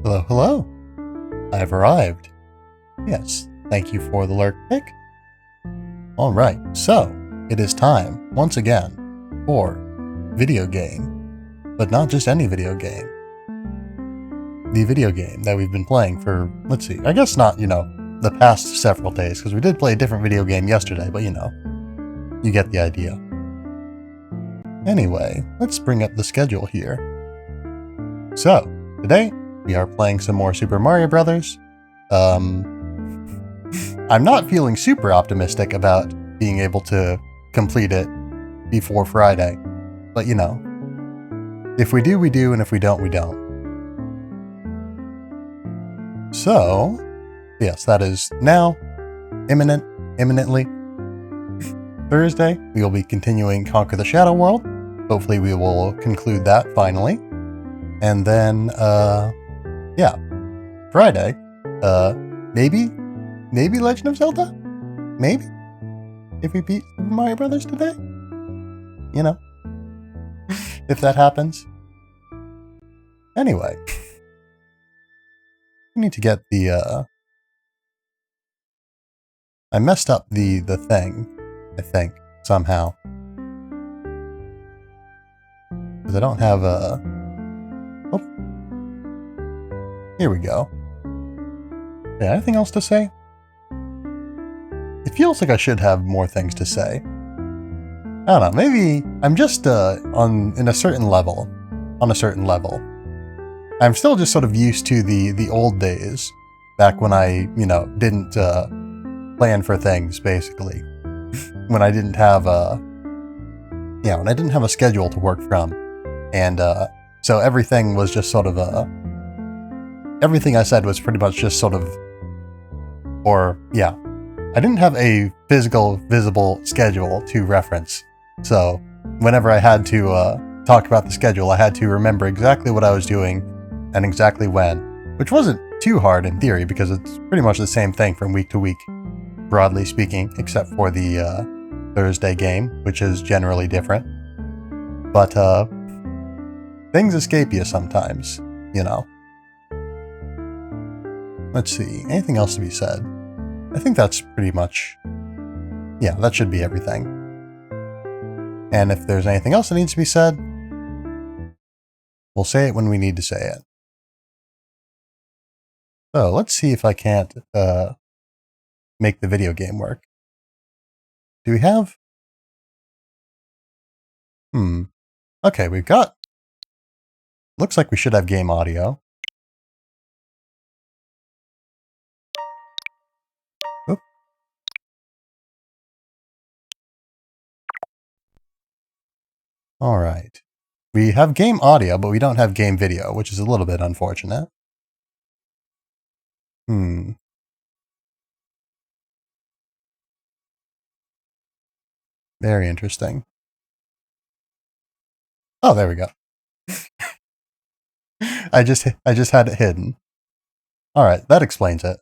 Hello, hello. I've arrived. Yes, thank you for the lurk pick. Alright, so it is time, once again, for video game. But not just any video game. The video game that we've been playing for, let's see, I guess not, the past several days, because we did play a different video game yesterday, but you get the idea. Anyway, let's bring up the schedule here. So, today, we are playing some more Super Mario Brothers. I'm not feeling super optimistic about being able to complete it before Friday. But if we do, we do, and if we don't, we don't. So, yes, that is now, imminently. Thursday, we will be continuing Conquer the Shadow World. Hopefully we will conclude that finally. And then, Friday, maybe Legend of Zelda? Maybe? If we beat Super Mario Brothers today? If that happens. Anyway. We need to get the, I messed up the thing, I think, somehow. Because I don't have a... Oh. Here we go. Yeah, anything else to say? It feels like I should have more things to say. I don't know, maybe I'm just on a certain level. I'm still just sort of used to the old days, back when I, didn't plan for things, basically. When I didn't have when I didn't have a schedule to work from. And so everything was just sort of everything I said was pretty much just sort of, I didn't have a physical, visible schedule to reference. So whenever I had to talk about the schedule, I had to remember exactly what I was doing and exactly when, which wasn't too hard in theory because it's pretty much the same thing from week to week, broadly speaking, except for the Thursday game, which is generally different. But things escape you sometimes, Let's see, anything else to be said? I think that's pretty much, that should be everything. And if there's anything else that needs to be said, we'll say it when we need to say it. So let's see if I can't make the video game work. Do we have? Okay, we've got... Looks like we should have game audio. Oop. Alright. We have game audio, but we don't have game video, which is a little bit unfortunate. Very interesting. Oh, there we go. I just had it hidden. Alright, that explains it.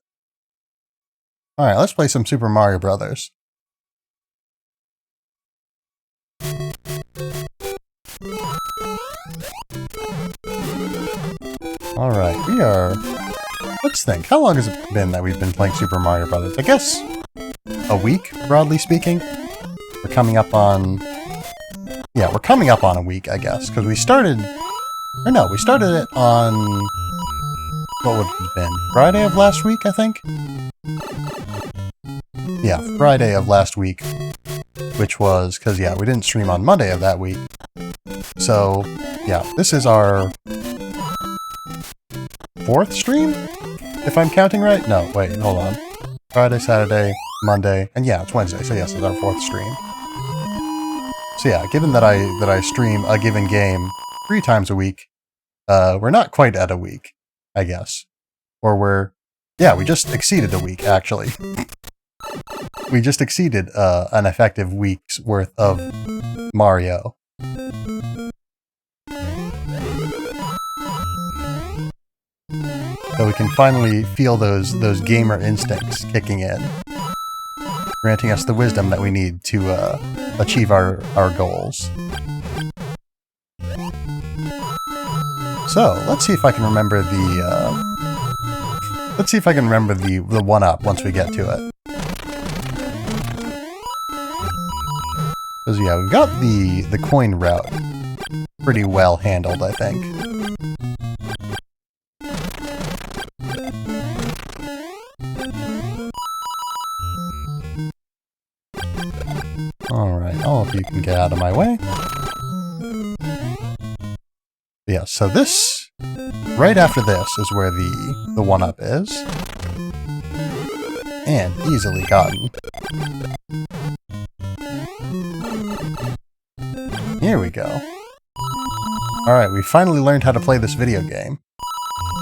Alright, let's play some Super Mario Brothers. Alright, we are... Let's think. How long has it been that we've been playing Super Mario Brothers? I guess a week, broadly speaking. We're coming up on... Yeah, we're coming up on a week, I guess. Because we started... Or no, we started it on... What would it have been? Friday of last week, I think? Yeah, Friday of last week. Which was... Because, we didn't stream on Monday of that week. So, this is our... 4th stream? If I'm counting right? No, wait, hold on. Friday, Saturday, Monday, and it's Wednesday, so yes, it's our 4th stream. So given that I stream a given game 3 times a week, we're not quite at a week, I guess. Or we just exceeded a week, actually. We just exceeded an effective week's worth of Mario. So we can finally feel those gamer instincts kicking in, granting us the wisdom that we need to achieve our goals. So, let's see if I can remember the, the one-up once we get to it. Because, yeah, we've got the coin route pretty well handled, I think. Alright, all of you can get out of my way. Yeah, so this, right after this is where the one-up is. And easily gotten. Here we go. Alright, we finally learned how to play this video game.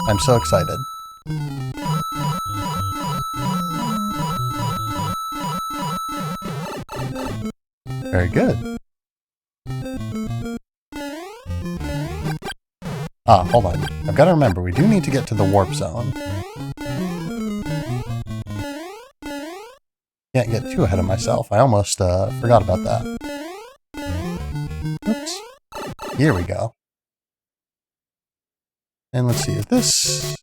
I'm so excited. Very good. Ah, hold on. I've got to remember, we do need to get to the warp zone. Can't get too ahead of myself. I almost forgot about that. Oops. Here we go. And let's see, is this...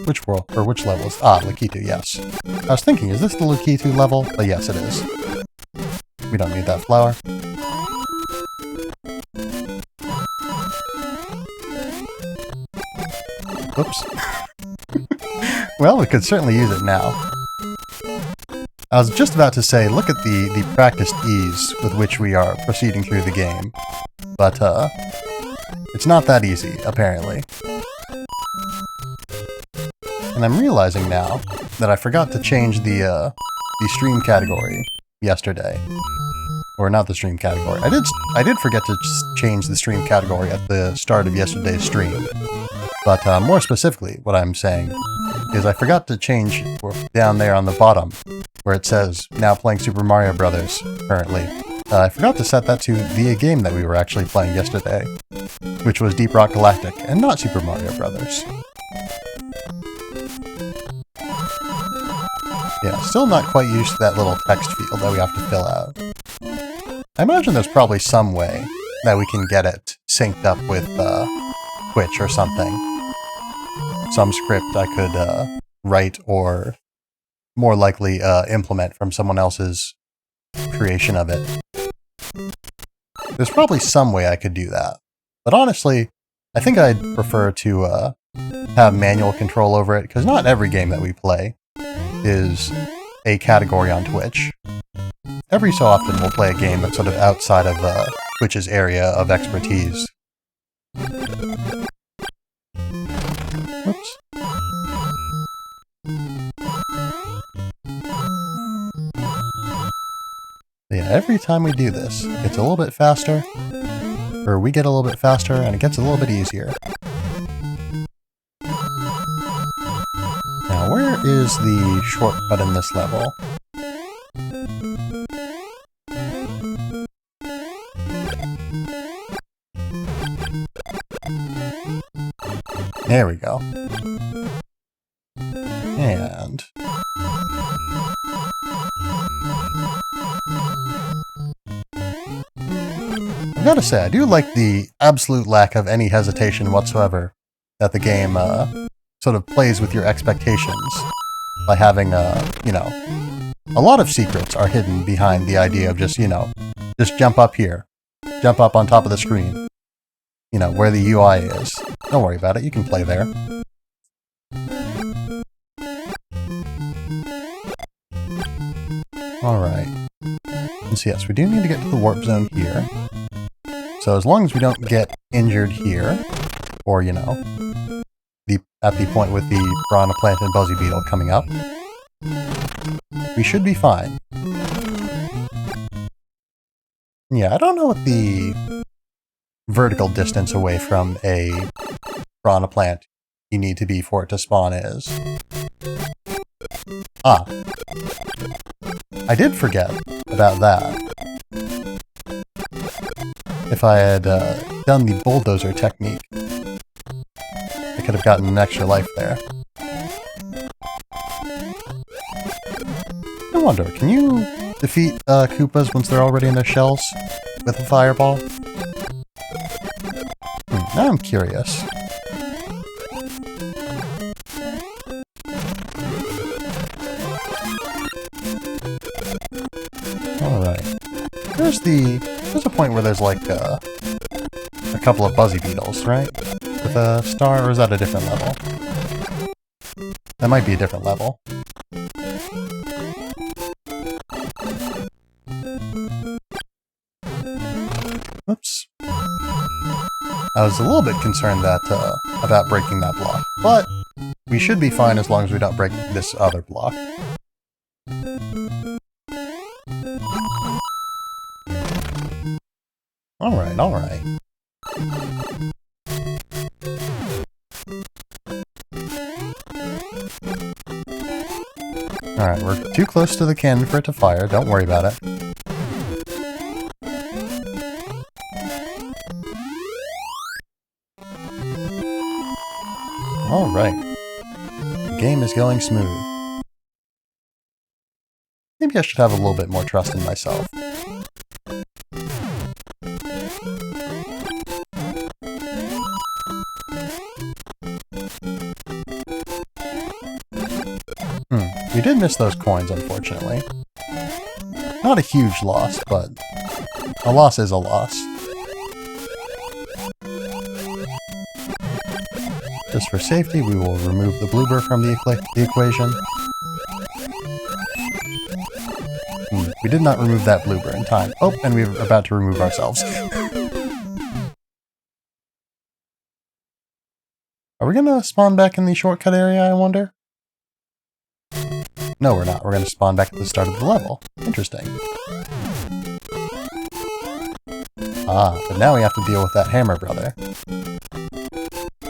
Which world, or which level is... Ah, Lakitu, yes. I was thinking, is this the Lakitu level? But yes, it is. We don't need that flower. Oops. Well, we could certainly use it now. I was just about to say, look at the practiced ease with which we are proceeding through the game. But, it's not that easy, apparently. And I'm realizing now that I forgot to change the stream category yesterday. Or not the stream category. I did forget to change the stream category at the start of yesterday's stream. But more specifically, what I'm saying is I forgot to change down there on the bottom, where it says, now playing Super Mario Brothers, currently. I forgot to set that to the game that we were actually playing yesterday, which was Deep Rock Galactic, and not Super Mario Brothers. Yeah, still not quite used to that little text field that we have to fill out. I imagine there's probably some way that we can get it synced up with Twitch or something. Some script I could write or more likely implement from someone else's creation of it. There's probably some way I could do that. But honestly, I think I'd prefer to have manual control over it, because not every game that we play is a category on Twitch. Every so often we'll play a game that's sort of outside of Twitch's area of expertise. Whoops. Yeah, every time we do this, it's a little bit faster, or we get a little bit faster, and it gets a little bit easier. Now, where is the shortcut in this level? There we go. And... I've got to say, I do like the absolute lack of any hesitation whatsoever that the game sort of plays with your expectations by having, you know, a lot of secrets are hidden behind the idea of just, you know, just jump up here, jump up on top of the screen, you know, where the UI is. Don't worry about it, you can play there. Alright. So yes, we do need to get to the warp zone here. So as long as we don't get injured here, or, you know, at the point with the piranha plant and buzzy beetle coming up, we should be fine. Yeah, I don't know what the vertical distance away from a piranha plant you need to be for it to spawn is. Ah. I did forget about that. If I had done the bulldozer technique, I could have gotten an extra life there. I wonder, can you defeat Koopas once they're already in their shells with a fireball? Now I'm curious. there's a point where there's like a couple of buzzy beetles, right? With a star, or is that a different level? That might be a different level. Oops. I was a little bit concerned that about breaking that block, but we should be fine as long as we don't break this other block. Alright, alright. Alright, we're too close to the cannon for it to fire, don't worry about it. Alright. The game is going smooth. Maybe I should have a little bit more trust in myself. We did miss those coins, unfortunately. Not a huge loss, but a loss is a loss. Just for safety, we will remove the bloober from the equation. We did not remove that bloober in time. Oh, and we're about to remove ourselves. Are we gonna spawn back in the shortcut area, I wonder? No, we're not. We're gonna spawn back at the start of the level. Interesting. Ah, but now we have to deal with that hammer brother.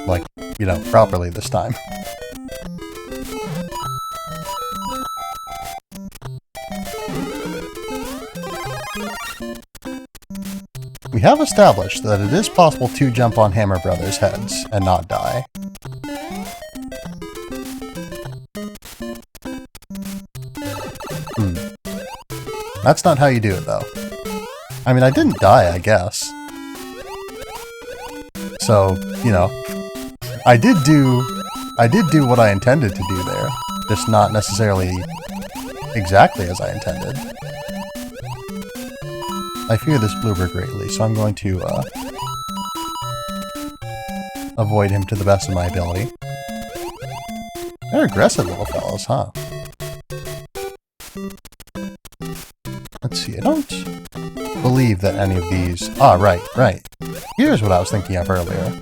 Like, you know, properly this time. We have established that it is possible to jump on Hammer Brothers' heads and not die. That's not how you do it, though. I mean, I didn't die, I guess. So, you know, I did do what I intended to do there, just not necessarily exactly as I intended. I fear this bloober greatly, so I'm going to avoid him to the best of my ability. They're aggressive little fellows, huh? Let's see, I don't believe that any of these... Ah, right. Here's what I was thinking of earlier.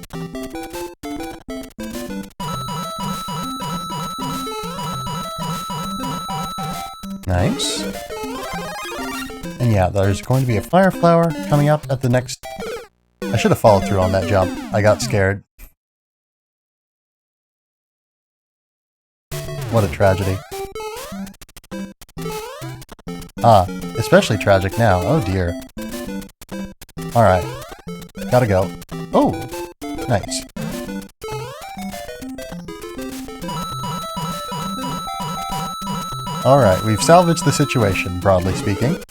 Nice. And yeah, there's going to be a fire flower coming up at the next... I should have followed through on that jump. I got scared. What a tragedy. Ah, especially tragic now. Oh dear. Alright. Gotta go. Oh! Nice. Alright, we've salvaged the situation, broadly speaking.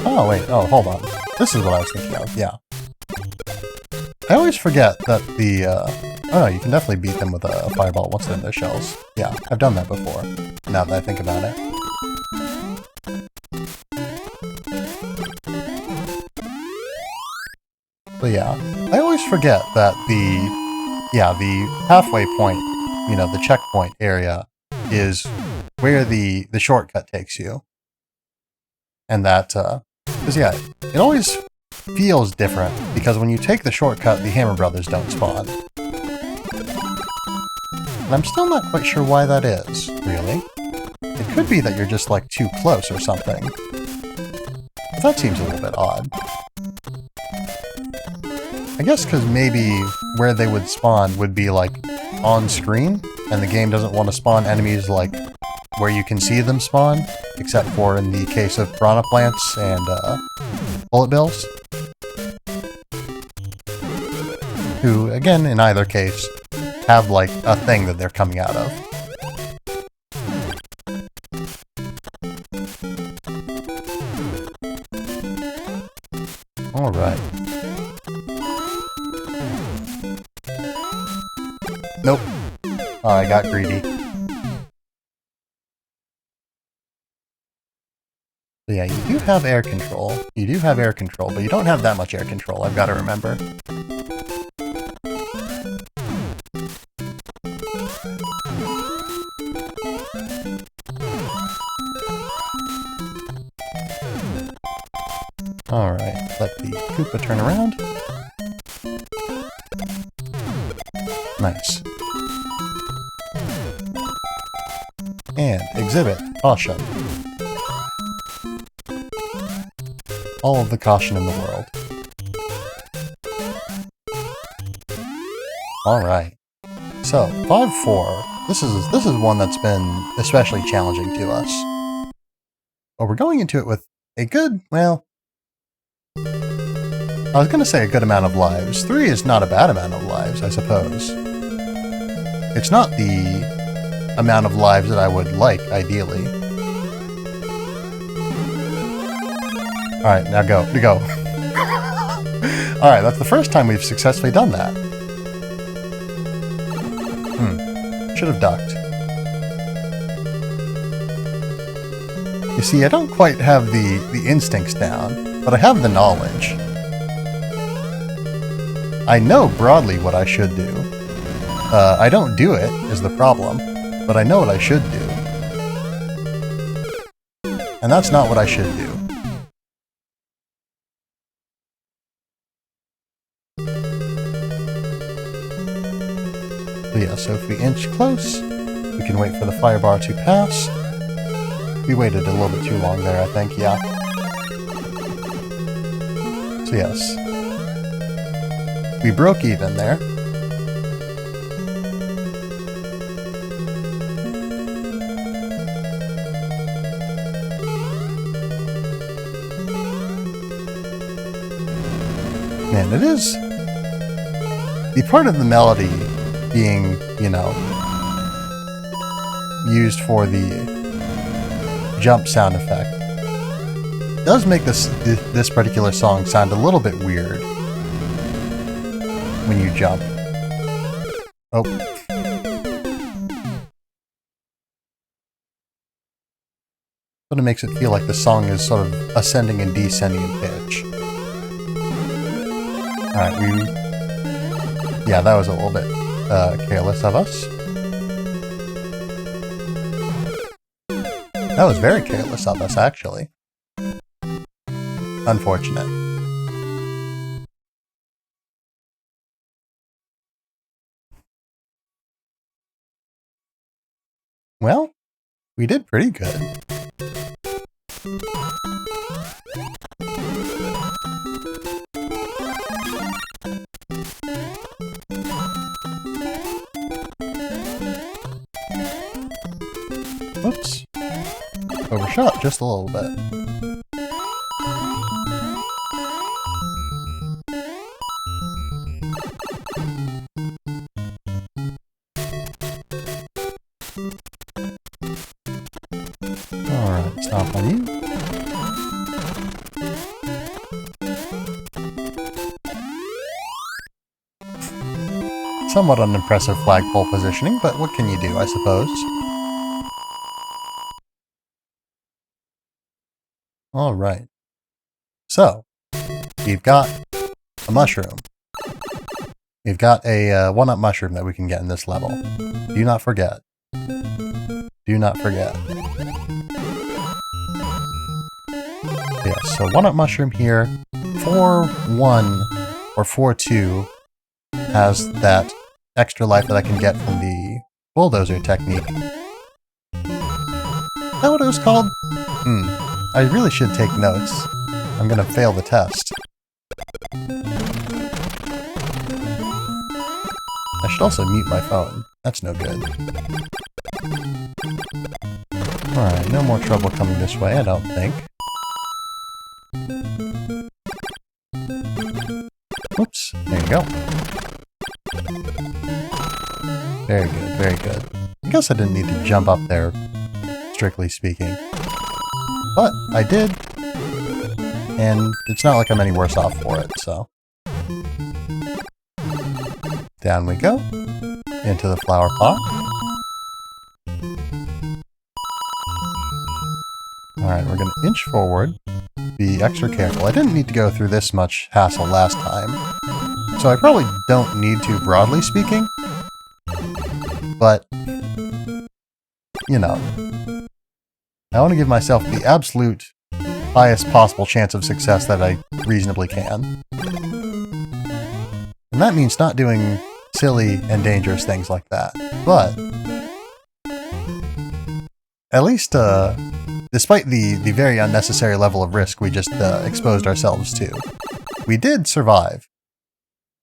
Oh, wait. Oh, hold on. This is what I was thinking of, yeah. I always forget that the, oh no, you can definitely beat them with a fireball once they're in their shells. Yeah, I've done that before, now that I think about it. But yeah, I always forget that the halfway point, you know, the checkpoint area, is where the shortcut takes you. And that, because yeah, it always feels different, because when you take the shortcut, the Hammer Brothers don't spawn. And I'm still not quite sure why that is, really. It could be that you're just, like, too close or something. But that seems a little bit odd. I guess because maybe where they would spawn would be, like, on screen, and the game doesn't want to spawn enemies, like, where you can see them spawn, except for in the case of piranha plants and bullet bills, who, again, in either case, have, like, a thing that they're coming out of. Alright. Oh, I got greedy. So yeah, you do have air control. You do have air control, but you don't have that much air control, I've got to remember. Alright, let the Koopa turn around. Nice. And exhibit caution. All of the caution in the world. Alright. So, 5-4. This is one that's been especially challenging to us. But we're going into it with a good, well, I was going to say a good amount of lives. 3 is not a bad amount of lives, I suppose. It's not the amount of lives that I would like, ideally. Alright, now go. Alright, that's the first time we've successfully done that. Should have ducked. You see, I don't quite have the instincts down, but I have the knowledge. I know broadly what I should do. I don't do it, is the problem, but I know what I should do. And that's not what I should do. So yeah, so if we inch close, we can wait for the fire bar to pass. We waited a little bit too long there, I think, yeah. So yes. We broke even there. Man, it is... the part of the melody being, you know, used for the jump sound effect does make this particular song sound a little bit weird when you jump. Oh. But it makes it feel like the song is sort of ascending and descending in pitch. Alright, yeah, that was a little bit careless of us. That was very careless of us, actually. Unfortunate. Well, we did pretty good. Whoops. Overshot just a little bit. Alright, stop on you. Somewhat unimpressive flagpole positioning, but what can you do, I suppose? Alright. So, we've got a mushroom. We've got a one-up mushroom that we can get in this level. Do not forget. Do not forget. Yes, so one-up mushroom here. 4-1 or 4-2 has that extra life that I can get from the bulldozer technique. Is that what it was called? I really should take notes. I'm gonna fail the test. I should also mute my phone. That's no good. Alright, no more trouble coming this way, I don't think. Oops, there you go. Very good, very good. I guess I didn't need to jump up there, strictly speaking. But I did, and it's not like I'm any worse off for it, so. Down we go, into the flower pot. Alright, we're going to inch forward. Be extra careful. I didn't need to go through this much hassle last time. So I probably don't need to, broadly speaking. But, you know, I want to give myself the absolute highest possible chance of success that I reasonably can. And that means not doing silly and dangerous things like that. But, at least, despite the very unnecessary level of risk we just exposed ourselves to, we did survive.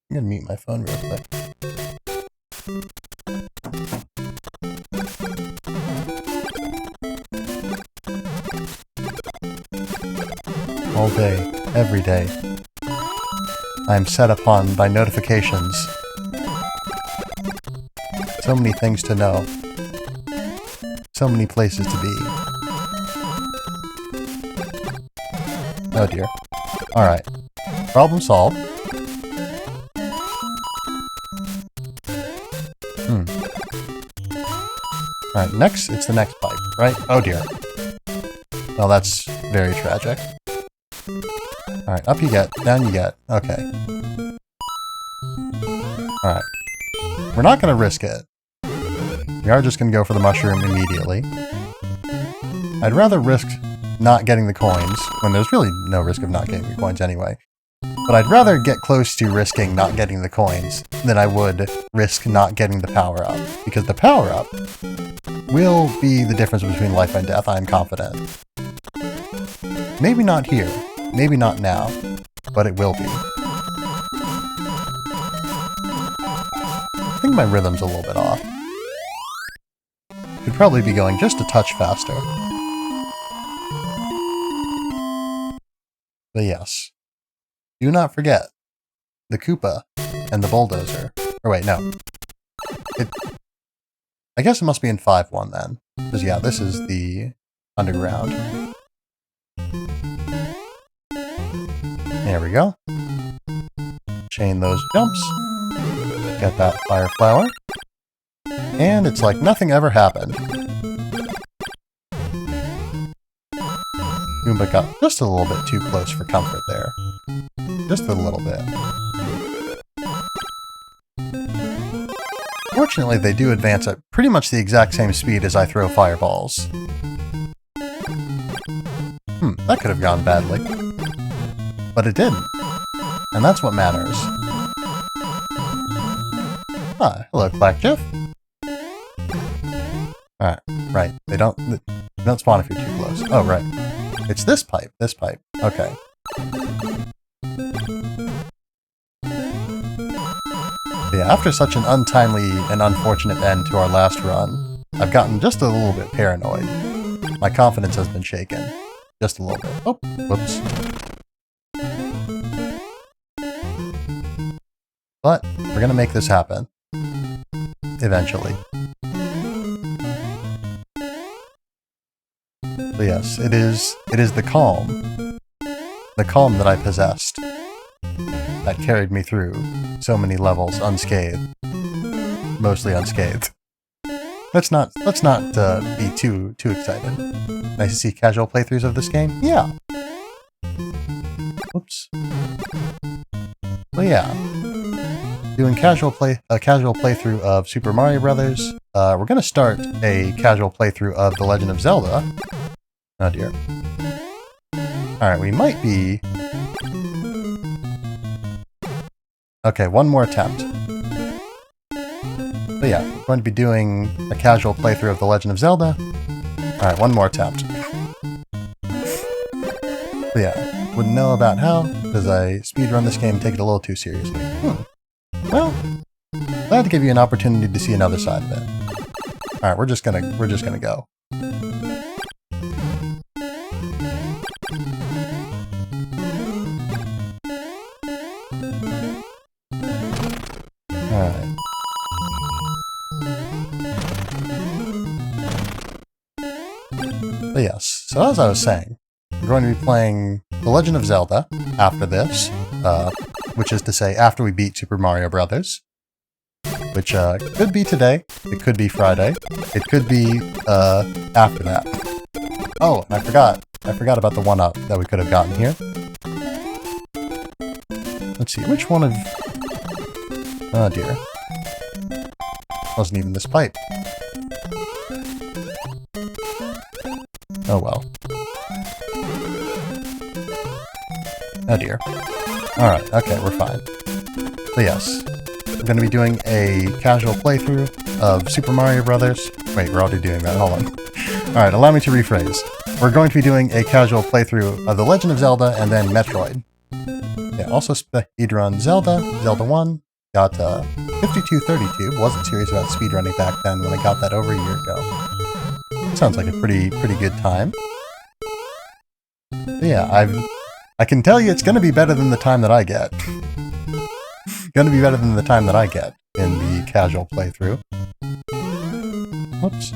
I'm gonna mute my phone real quick. All day, every day, I am set upon by notifications. So many things to know. So many places to be. Oh dear. Alright. Problem solved. Alright, next, it's the next pipe, right? Oh dear. Well, that's very tragic. Alright, up you get, down you get. Okay. Alright. We're not going to risk it. We are just going to go for the mushroom immediately. I'd rather risk not getting the coins, when there's really no risk of not getting the coins anyway. But I'd rather get close to risking not getting the coins than I would risk not getting the power-up. Because the power-up will be the difference between life and death, I'm confident. Maybe not here, maybe not now, but it will be. I think my rhythm's a little bit off. Could probably be going just a touch faster. But yes. Do not forget the Koopa and the bulldozer. Or wait, no. I guess it must be in 5-1 then. Because yeah, this is the underground. There we go. Chain those jumps. Get that fire flower. And it's like nothing ever happened. Goomba got just a little bit too close for comfort there. Just a little bit. Fortunately, they do advance at pretty much the exact same speed as I throw fireballs. That could have gone badly. But it didn't. And that's what matters. Ah, hello, Clackjiff. Alright, right. They don't spawn if you're too close. Oh, right. It's this pipe. This pipe. Okay. But yeah, after such an untimely and unfortunate end to our last run, I've gotten just a little bit paranoid. My confidence has been shaken. Just a little bit. Oh, whoops. But we're gonna make this happen. Eventually. But yes, it is the calm. The calm that I possessed. That carried me through so many levels unscathed. Mostly unscathed. Let's not be too excited. Nice to see casual playthroughs of this game? Yeah. Oops. Well, yeah. Doing a casual playthrough of Super Mario Brothers. We're gonna start a casual playthrough of The Legend of Zelda. Oh dear. Alright, we might be... Okay, one more attempt. But yeah, we're going to be doing a casual playthrough of The Legend of Zelda. Alright, one more attempt. But yeah, wouldn't know about how, because I speedrun this game and take it a little too seriously. Well, glad to give you an opportunity to see another side of it. Alright, we're just gonna go. Alright. But yes, so as I was saying, we're going to be playing The Legend of Zelda after this, which is to say after we beat Super Mario Brothers, which could be today, it could be Friday, it could be after that. Oh, and I forgot, I forgot about the 1-up that we could have gotten here. Let's see, which one of... Oh dear. Wasn't even this pipe. Oh well. Oh dear. Alright, okay, we're fine. So yes, we're going to be doing a casual playthrough of Super Mario Brothers. Wait, we're already doing that, hold on. Alright, allow me to rephrase. We're going to be doing a casual playthrough of The Legend of Zelda and then Metroid. Yeah, also speedrun Zelda, Zelda 1, got 5232, wasn't serious about speedrunning back then when I got that over a year ago. Sounds like a pretty good time. But yeah, I can tell you it's going to be better than the time that I get. Going to be better than the time that I get in the casual playthrough. Whoops.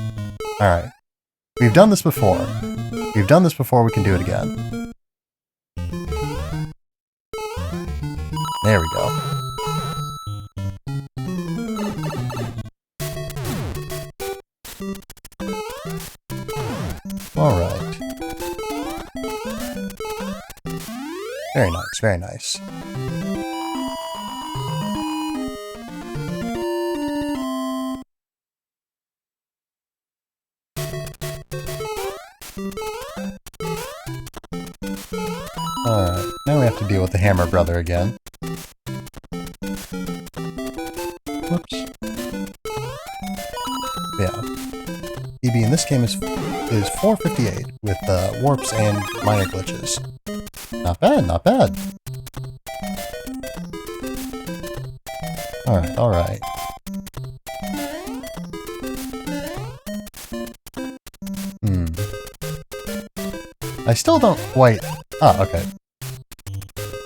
Alright. We've done this before. We've done this before, we can do it again. There we go. Alright. Very nice, very nice. Alright, now we have to deal with the Hammer Brother again. Whoops. Yeah. EB in this game is 458 with warps and minor glitches. Not bad, not bad. Alright, alright. I still don't quite... Ah, okay.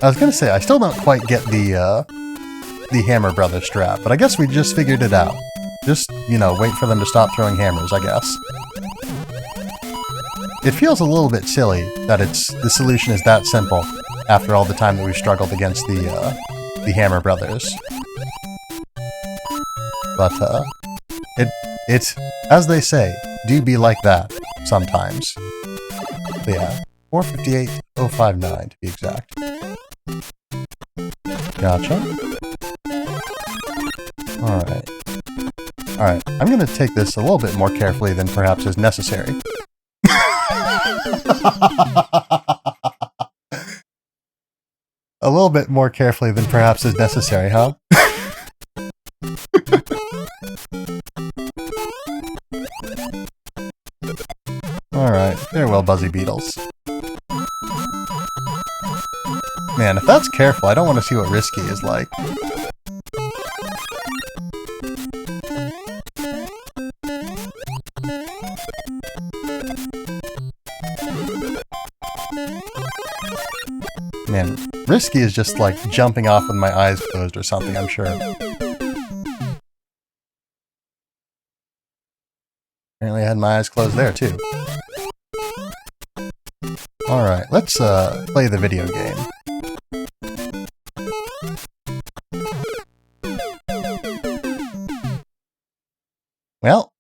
I was gonna say, I still don't quite get the Hammer Brother strap, but I guess we just figured it out. Just, you know, wait for them to stop throwing hammers, I guess. It feels a little bit silly that the solution is that simple after all the time that we've struggled against the Hammer Brothers. But, it's, as they say, do be like that sometimes. So yeah, 458059 to be exact. Gotcha. Alright. Alright, I'm gonna take this a little bit more carefully than perhaps is necessary. A little bit more carefully than perhaps is necessary, huh? Alright, farewell Buzzy Beetles. Man, if that's careful, I don't want to see what risky is like. Man, risky is just like jumping off with my eyes closed or something, I'm sure. Apparently I had my eyes closed there too. Alright, let's play the video game. Well,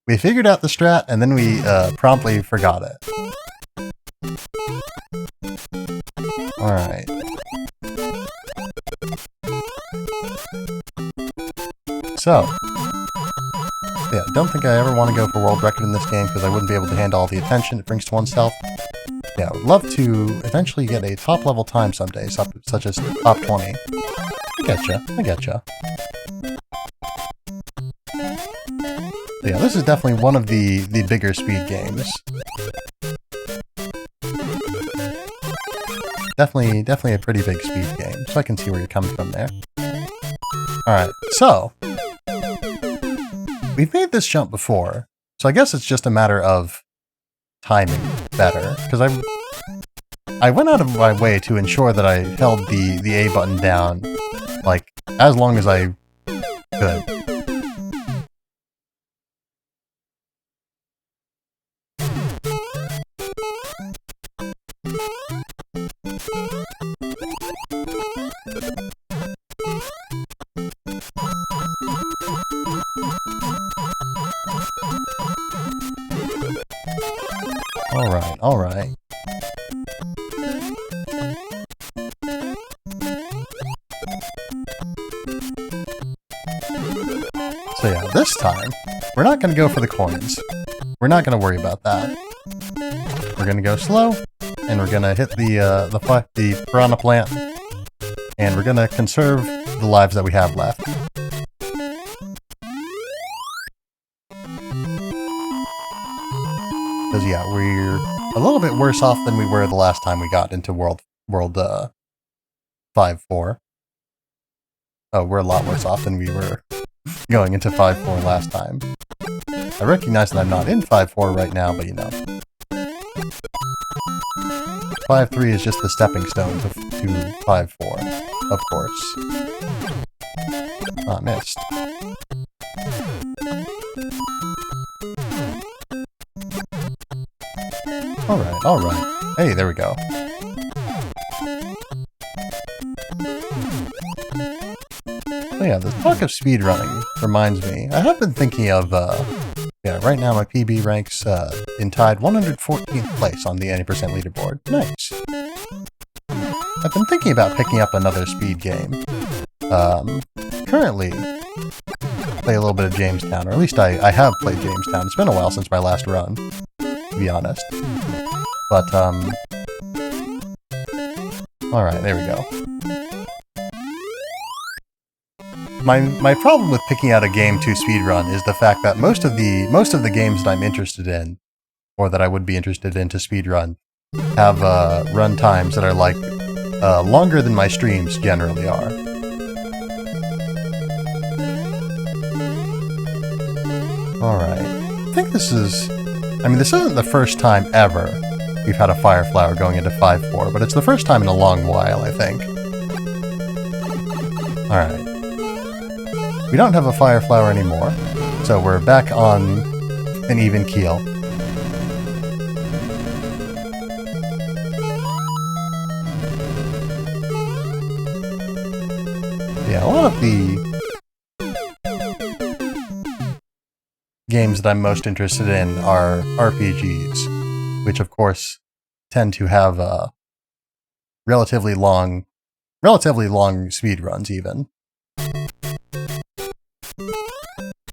we figured out the strat and then we promptly forgot it. Alright. So, yeah, don't think I ever want to go for world record in this game because I wouldn't be able to handle all the attention it brings to oneself. Yeah, I would love to eventually get a top level time someday, such as top 20. I getcha, I getcha. But yeah, this is definitely one of the bigger speed games. Definitely a pretty big speed game, so I can see where you're coming from there. Alright, so we've made this jump before, so I guess it's just a matter of timing better, because I went out of my way to ensure that I held the A button down, like, as long as I could. Alright. this time, we're not going to go for the coins. We're not going to worry about that. We're going to go slow, and we're going to hit the piranha plant, and we're going to conserve the lives that we have left. Because, yeah, we're a little bit worse off than we were the last time we got into World 5-4. Oh, we're a lot worse off than we were going into 5-4 last time. I recognize that I'm not in 5-4 right now, but you know. 5-3 is just the stepping stone to 5-4, of course. Ah, missed. Alright, alright. Hey, there we go. Oh yeah, the talk of speedrunning reminds me. I have been thinking of, yeah, right now my PB ranks in tied 114th place on the 80% leaderboard. Nice. I've been thinking about picking up another speed game. Currently, play a little bit of Jamestown, or at least I have played Jamestown. It's been a while since my last run, to be honest. But, alright, there we go. My problem with picking out a game to speedrun is the fact that most of the games that I'm interested in, or that I would be interested in to speedrun, have run times that are like longer than my streams generally are. Alright. I think this is... I mean, this isn't the first time ever we've had a Fire Flower going into 5-4, but it's the first time in a long while, I think. Alright. We don't have a Fire Flower anymore, so we're back on an even keel. Yeah, a lot of the games that I'm most interested in are RPGs, which of course tend to have relatively long speed runs even.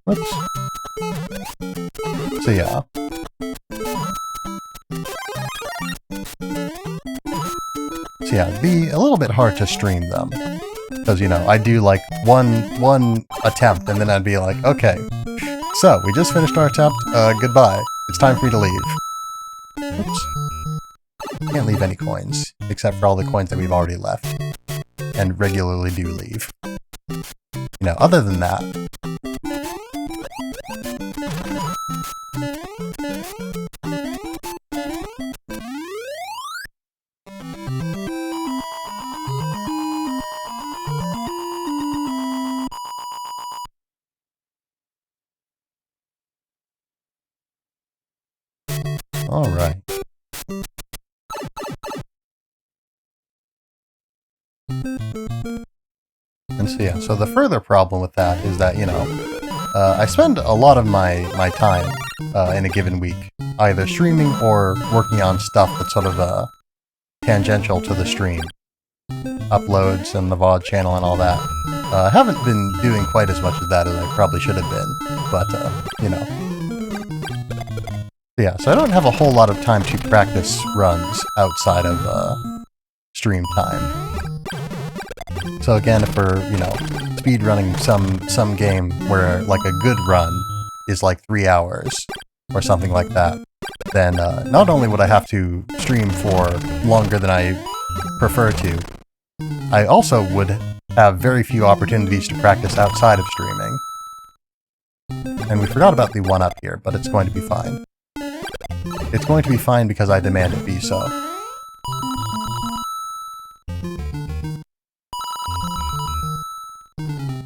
Whoops. So yeah. So yeah, it'd be a little bit hard to stream them. Because, you know, I do like one attempt and then I'd be like, okay, so we just finished our attempt, goodbye. It's time for me to leave. Oops. Can't leave any coins, except for all the coins that we've already left. And regularly do leave. You know, other than that, alright. And so yeah, so the further problem with that is that, you know, I spend a lot of my time in a given week either streaming or working on stuff that's sort of tangential to the stream. Uploads and the VOD channel and all that. I haven't been doing quite as much of that as I probably should have been, but, you know. Yeah, so I don't have a whole lot of time to practice runs outside of stream time. So again, if we're, you know, speed running some game where like a good run is like 3 hours or something like that, then not only would I have to stream for longer than I prefer to, I also would have very few opportunities to practice outside of streaming. And we forgot about the 1-up here, but it's going to be fine. It's going to be fine because I demand it be so.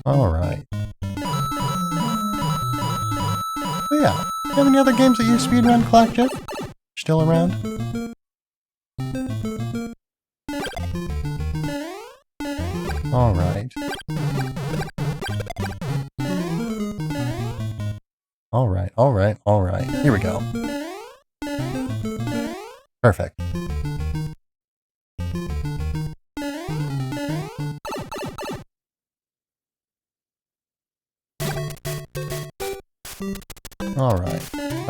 Alright. So yeah, do you have any other games that you speedrun, Clack Jeff? Still around? Alright. Alright. Here we go. Perfect.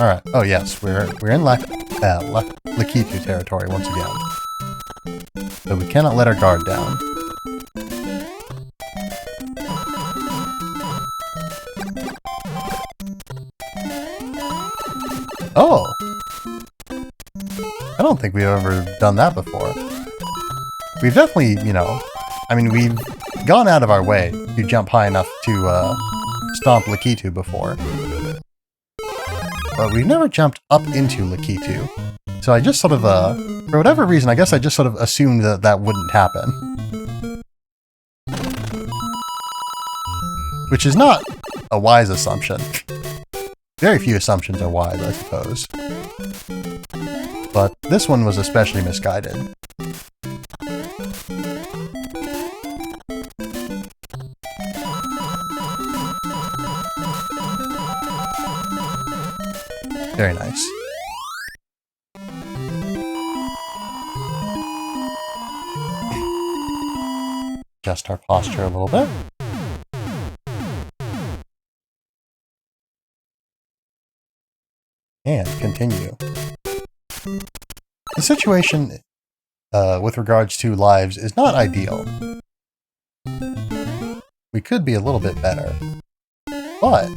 Alright. Oh yes, we're in Lakitu territory once again. So we cannot let our guard down. Oh! I don't think we've ever done that before. We've definitely, you know, I mean, we've gone out of our way to jump high enough to stomp Lakitu before. But we've never jumped up into Lakitu. So I just sort of, for whatever reason, I guess I just sort of assumed that that wouldn't happen. Which is not a wise assumption. Very few assumptions are wise, I suppose. But this one was especially misguided. Very nice. Adjust our posture a little bit. And continue. The situation with regards to lives is not ideal. We could be a little bit better. But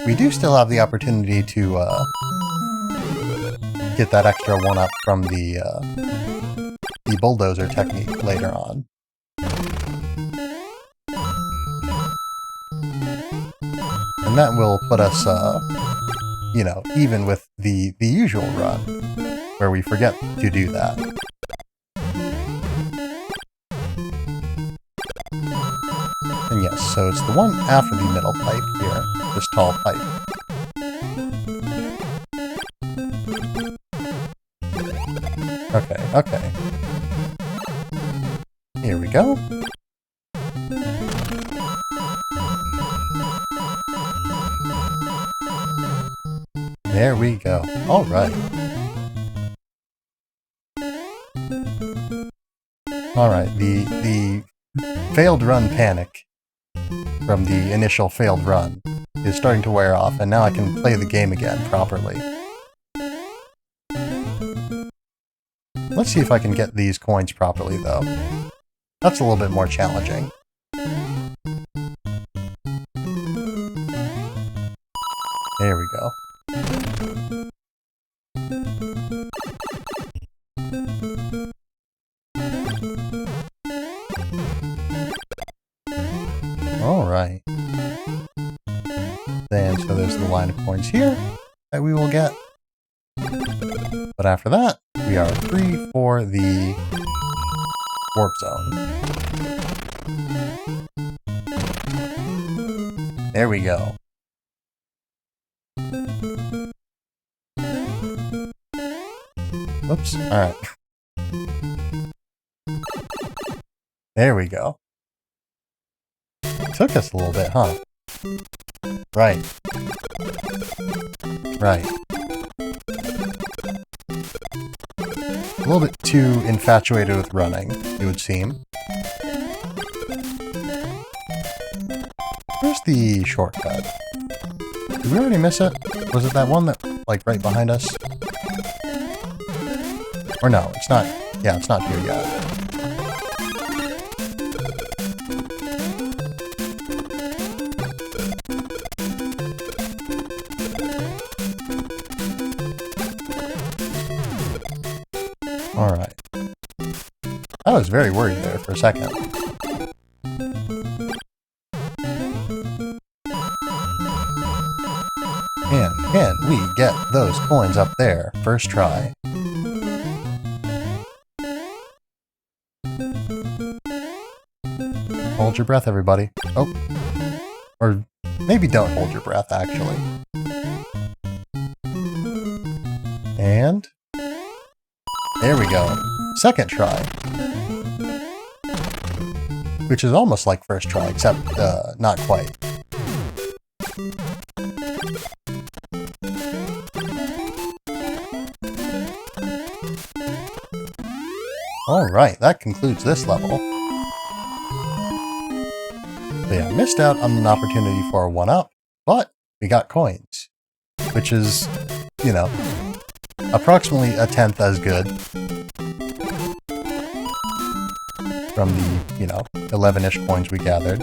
we do still have the opportunity to get that extra 1-up from the bulldozer technique later on. And that will put us, you know, even with the usual run, where we forget to do that. And yes, so it's the one after the middle pipe here, this tall pipe. Okay, okay. Here we go. There we go. All right. All right. The failed run panic from the initial failed run is starting to wear off, and now I can play the game again properly. Let's see if I can get these coins properly, though. That's a little bit more challenging. There we go. Alright. Then, so there's the line of coins here that we will get. But after that, we are free for the warp zone. There we go. Whoops. Alright. There we go. Took us a little bit, huh? Right. Right. A little bit too infatuated with running, it would seem. Where's the shortcut? Did we already miss it? Was it that one that, like, right behind us? Or no, it's not. Yeah, it's not here yet. Alright. I was very worried there for a second. And can we get those coins up there? First try. Hold your breath, everybody. Oh. Or maybe don't hold your breath, actually. And there we go. Second try. Which is almost like first try, except not quite. Alright, that concludes this level. So yeah, missed out on an opportunity for a 1-up, but we got coins. which is, you know, approximately a tenth as good from the, you know, 11-ish coins we gathered.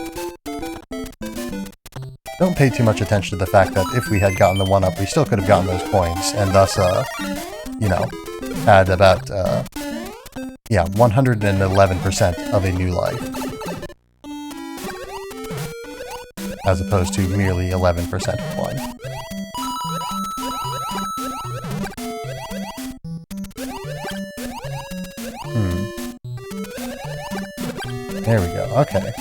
Don't pay too much attention to the fact that if we had gotten the 1-up, we still could have gotten those coins, and thus, you know, had about, yeah, 111% of a new life. As opposed to merely 11% of one. There we go, okay.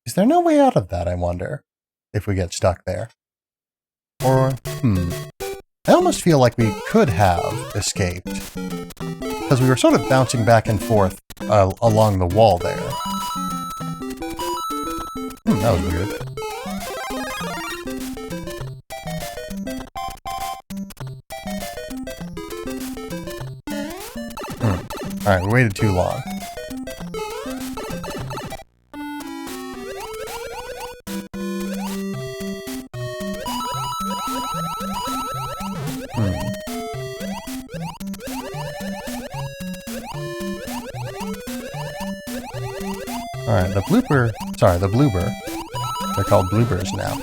Is there no way out of that, I wonder? If we get stuck there. Or, I almost feel like we could have escaped. Because we were sort of bouncing back and forth along the wall there. That was weird. Alright, we waited too long. Alright, the bloober, they're called bloobers now.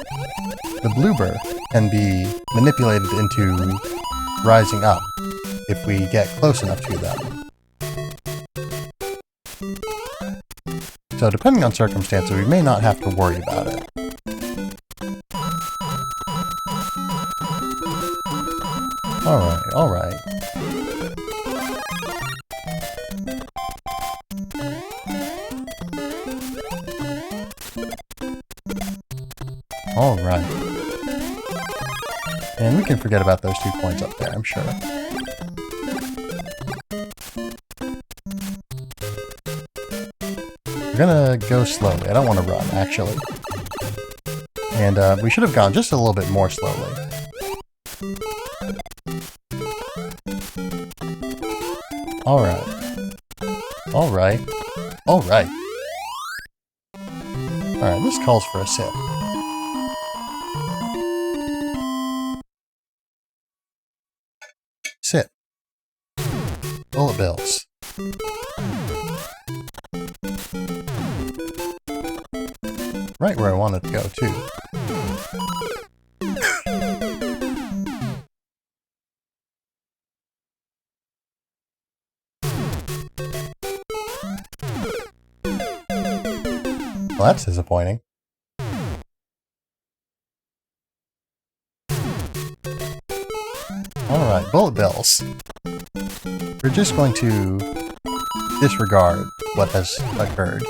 The bloober can be manipulated into rising up if we get close enough to them. So depending on circumstances, we may not have to worry about it. Alright, alright. Alright. And we can forget about those 2 coins up there, I'm sure. We're gonna go slowly. I don't want to run, actually. And we should have gone just a little bit more slowly. Alright. Alright. Alright. Alright, this calls for a sip. Sit. Bullet bills. Right where I wanted to go, too. Well, that's disappointing. Alright, bullet bills. We're just going to disregard what has occurred.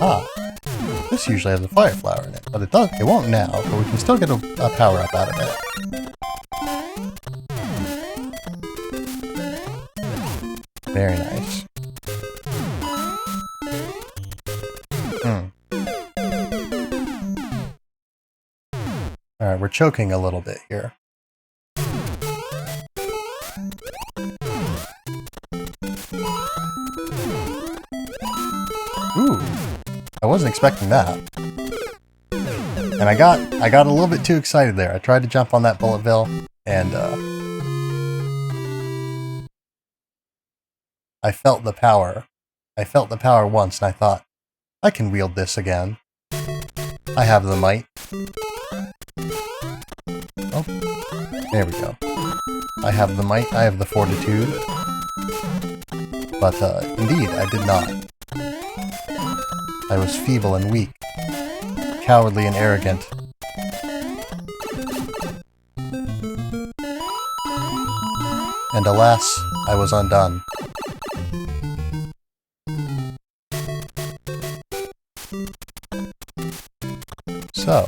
Ah, this usually has a fire flower in it, but it won't now, but we can still get a power-up out of it. Very nice. Alright, we're choking a little bit here. Ooh, I wasn't expecting that. And I got a little bit too excited there. I tried to jump on that bullet bill, and I felt the power. I felt the power once, and I thought, I can wield this again. I have the might. Oh, there we go. I have the might, I have the fortitude. But, indeed, I did not. I was feeble and weak, cowardly and arrogant. And alas, I was undone. So,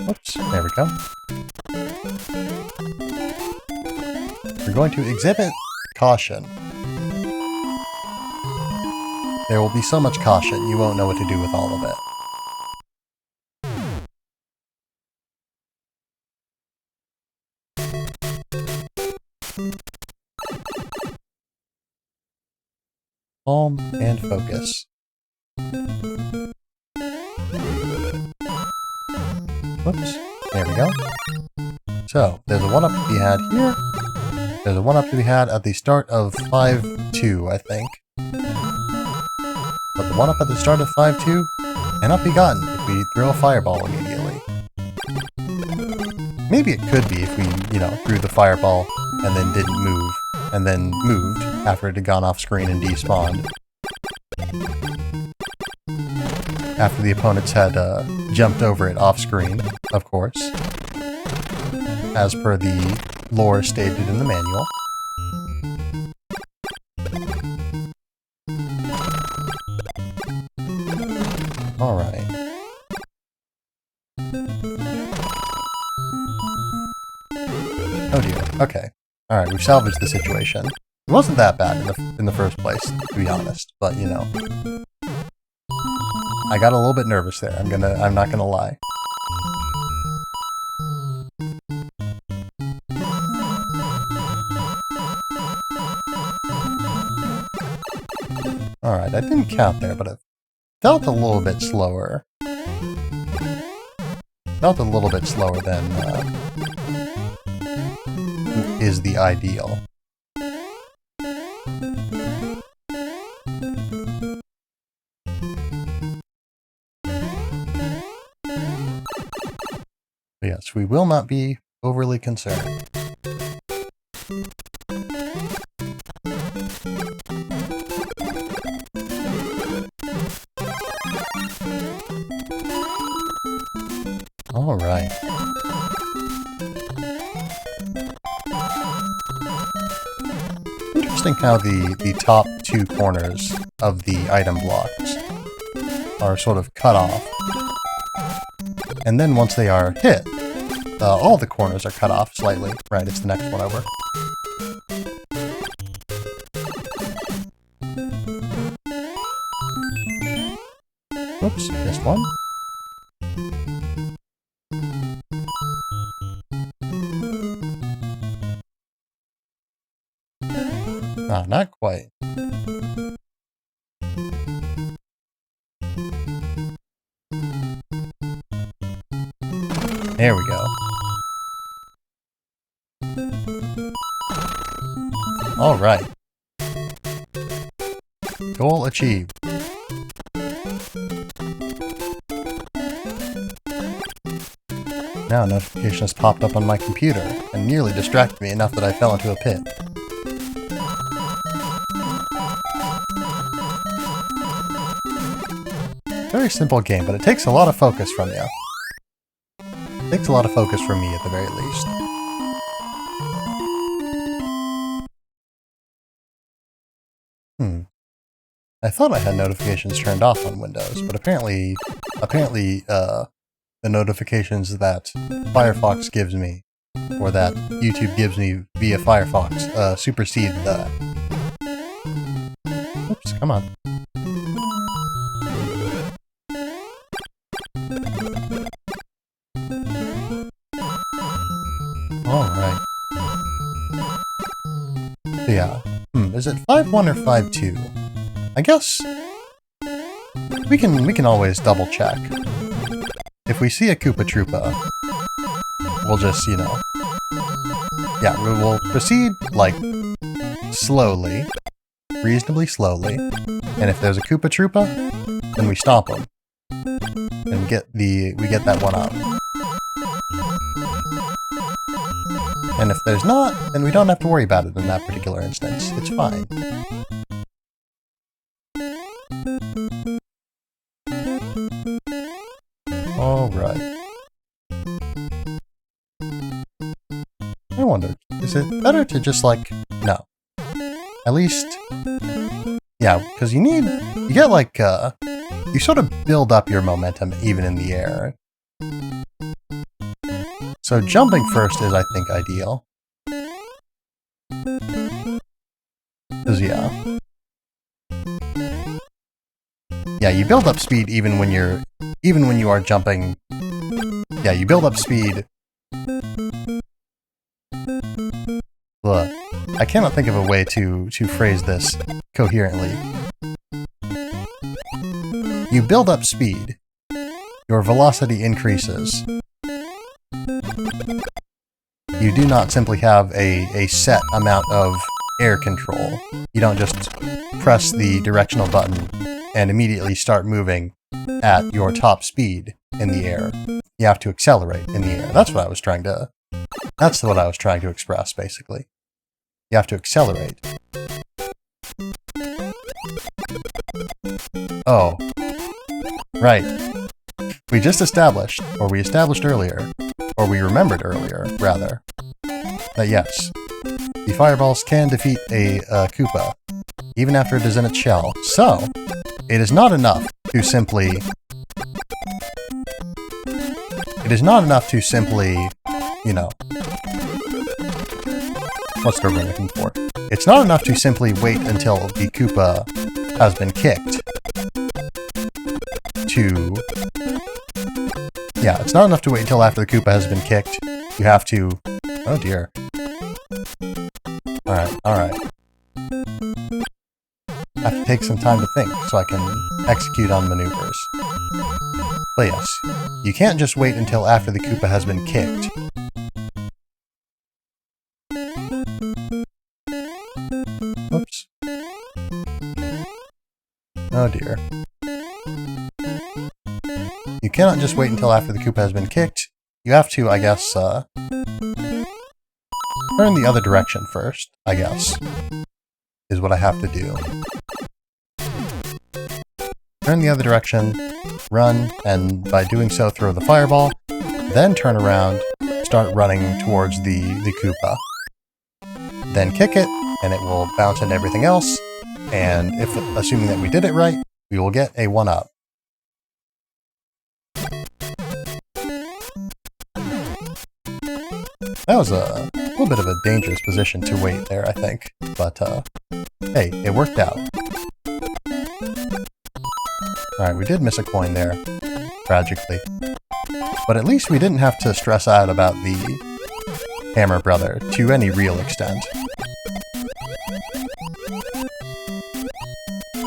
whoops, there we go. We're going to exhibit caution. There will be so much caution, you won't know what to do with all of it. Calm and focus. Whoops. There we go. So, there's a 1-up to be had here. There's a 1-up to be had at the start of 5-2, I think. But the 1-up at the start of 5-2 cannot be gotten if we throw a fireball immediately. Maybe it could be if we, threw the fireball and then didn't move, and then moved after it had gone off screen and despawned. After the opponents had jumped over it off screen, of course, as per the lore stated in the manual. Alright. Oh dear. Okay. Alright, we've salvaged the situation. It wasn't that bad in the first place, to be honest, but I got a little bit nervous there. I'm not gonna lie. Alright, I didn't count there, but it felt a little bit slower. Felt a little bit slower than is the ideal. Yes, we will not be overly concerned. Alright. Interesting how the top two corners of the item blocks are sort of cut off. And then once they are hit, all the corners are cut off slightly. Right, it's the next one over. Whoops, missed one. Ah, not quite. There we go. Alright. Goal achieved. Now a notification has popped up on my computer and nearly distracted me enough that I fell into a pit. Very simple game, but it takes a lot of focus from you. It takes a lot of focus from me, at the very least. I thought I had notifications turned off on Windows, but apparently, the notifications that Firefox gives me, or that YouTube gives me via Firefox, supersede that. Oops, come on. Alright. So yeah. Is it 5-1 or 5-2? I guess we can always double check. If we see a Koopa Troopa, we'll just, yeah, we'll proceed, like, slowly, reasonably slowly, and if there's a Koopa Troopa, then we stop him, and we get that 1-up. And if there's not, then we don't have to worry about it in that particular instance. It's fine. Alright. I wonder, is it better to just, like, no. At least, yeah, because you get, like, you sort of build up your momentum even in the air. So jumping first is, I think, ideal. Because, yeah. Yeah, you build up speed even when you are jumping. Yeah, you build up speed Look, I cannot think of a way to phrase this coherently. You build up speed. Your velocity increases. You do not simply have a set amount of air control. You don't just press the directional button and immediately start moving at your top speed in the air. You have to accelerate in the air. That's what I was trying to express, basically. You have to accelerate. Oh. Right. We just established, or we established earlier, or we remembered earlier, rather, that yes, the fireballs can defeat a Koopa, even after it is in its shell. So, it is not enough to simply... you know... What's the word I'm looking for? It's not enough to simply wait until the Koopa has been kicked to... Yeah, it's not enough to wait until after the Koopa has been kicked. You have to... Oh dear. Alright. I have to take some time to think so I can execute on maneuvers. But yes, you can't just wait until after the Koopa has been kicked. Oops. Oh dear. You cannot just wait until after the Koopa has been kicked. You have to, I guess, turn the other direction first, I guess, is what I have to do. Turn the other direction, run, and by doing so throw the fireball, then turn around, start running towards the Koopa. Then kick it, and it will bounce into everything else, and if, assuming that we did it right, we will get a 1-up. That was a little bit of a dangerous position to wait there, I think. But, hey, it worked out. Alright, we did miss a coin there, tragically. But at least we didn't have to stress out about the Hammer Brother to any real extent.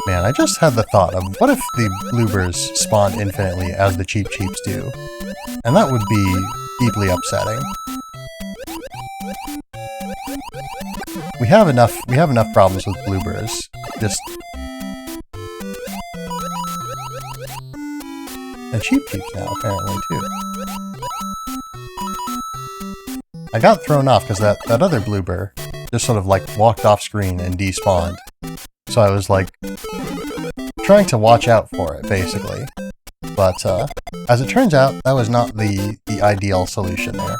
Man, I just had the thought of, what if the bloopers spawned infinitely as the Cheep Cheeps do? And that would be deeply upsetting. We have enough problems with bloopers. Just... And Cheep Cheeps now, apparently, too. I got thrown off because that other blooper just sort of, like, walked off screen and despawned. So I was, like, trying to watch out for it, basically. But, as it turns out, that was not the ideal solution there.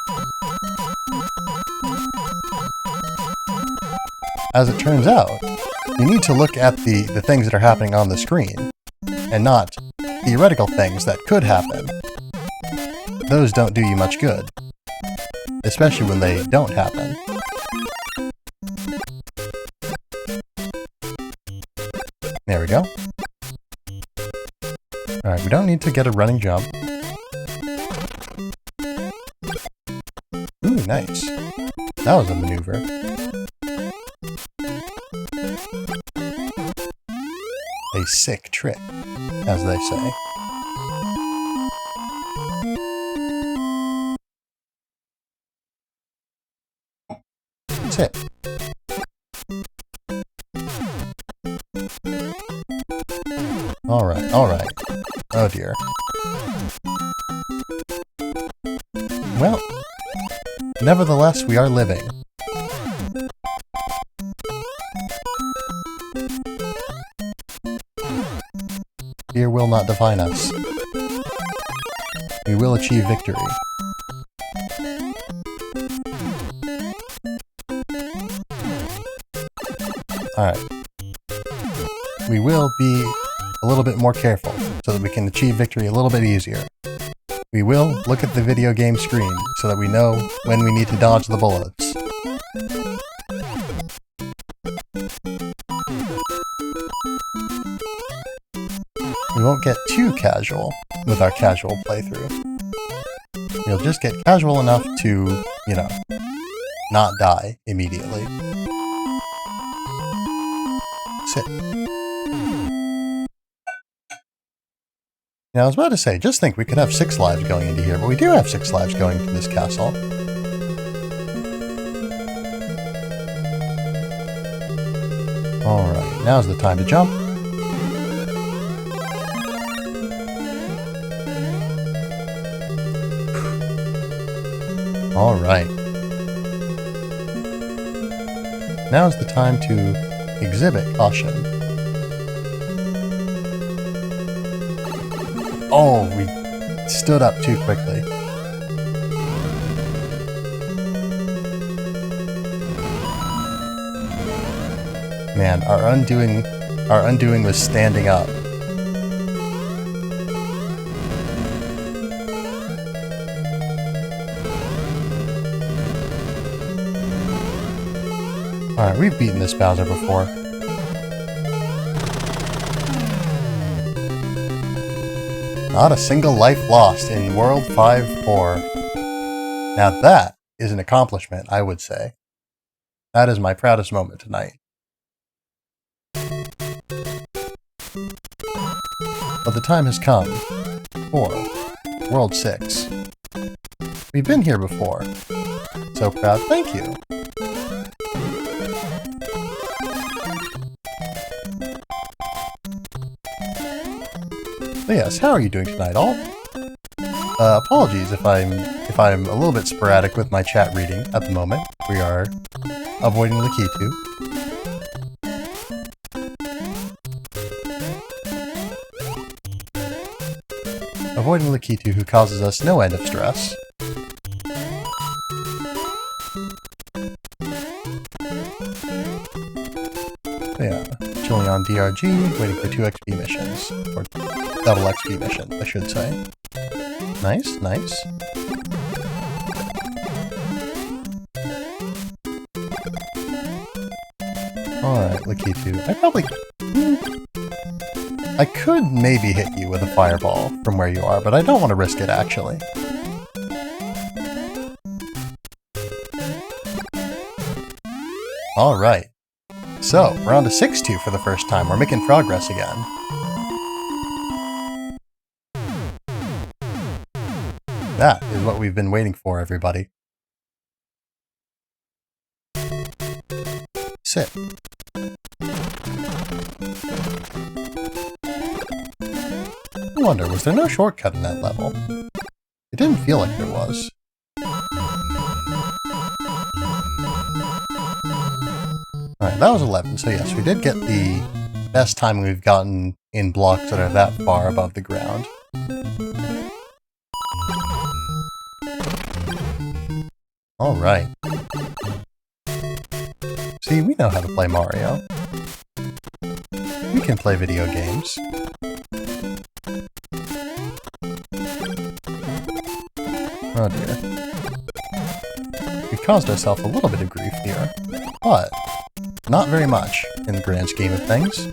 As it turns out, you need to look at the things that are happening on the screen, and not theoretical things that could happen. Those don't do you much good, especially when they don't happen. There we go. Alright, we don't need to get a running jump. Ooh, nice. That was a maneuver. A sick trick, as they say. That's it. Alright. Oh dear. Well, nevertheless, we are living. Fear will not define us. We will achieve victory. Alright. We will be a little bit more careful, so that we can achieve victory a little bit easier. We will look at the video game screen, so that we know when we need to dodge the bullets. We won't get too casual with our casual playthrough. We'll just get casual enough to, you know, not die immediately. Sit. Now, I was about to say, just think we could have 6 lives going into here, but we do have 6 lives going into this castle. Alright, now's the time to jump. Alright. Now's the time to exhibit caution. Oh, we stood up too quickly. Man, our undoing was standing up. Alright, we've beaten this Bowser before. Not a single life lost in World 5-4. Now that is an accomplishment, I would say. That is my proudest moment tonight. But the time has come for World 6. We've been here before. So proud, thank you. But yes, how are you doing tonight, all? Apologies if I'm a little bit sporadic with my chat reading at the moment. We are avoiding Lakitu. Avoiding Lakitu, who causes us no end of stress. Yeah, chilling on DRG, waiting for 2 XP missions. Or double XP mission, I should say. Nice, nice. Alright, Lakitu. I could maybe hit you with a fireball from where you are, but I don't want to risk it, actually. Alright. So, we're on to 6-2 for the first time. We're making progress again. That is what we've been waiting for, everybody. Sit. I wonder, was there no shortcut in that level? It didn't feel like there was. Alright, that was 11, so yes, we did get the best time we've gotten in blocks that are that far above the ground. Alright. See, we know how to play Mario. We can play video games. Oh dear. We caused ourselves a little bit of grief here, but not very much in the grand scheme of things.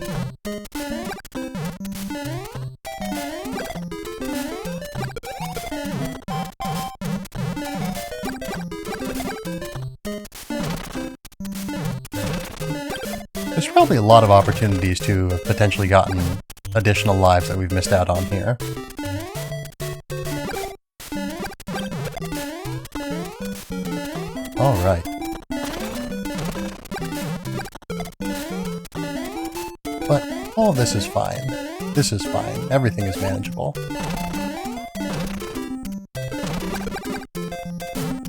There's probably a lot of opportunities to have potentially gotten additional lives that we've missed out on here. Alright. But all this is fine. This is fine. Everything is manageable.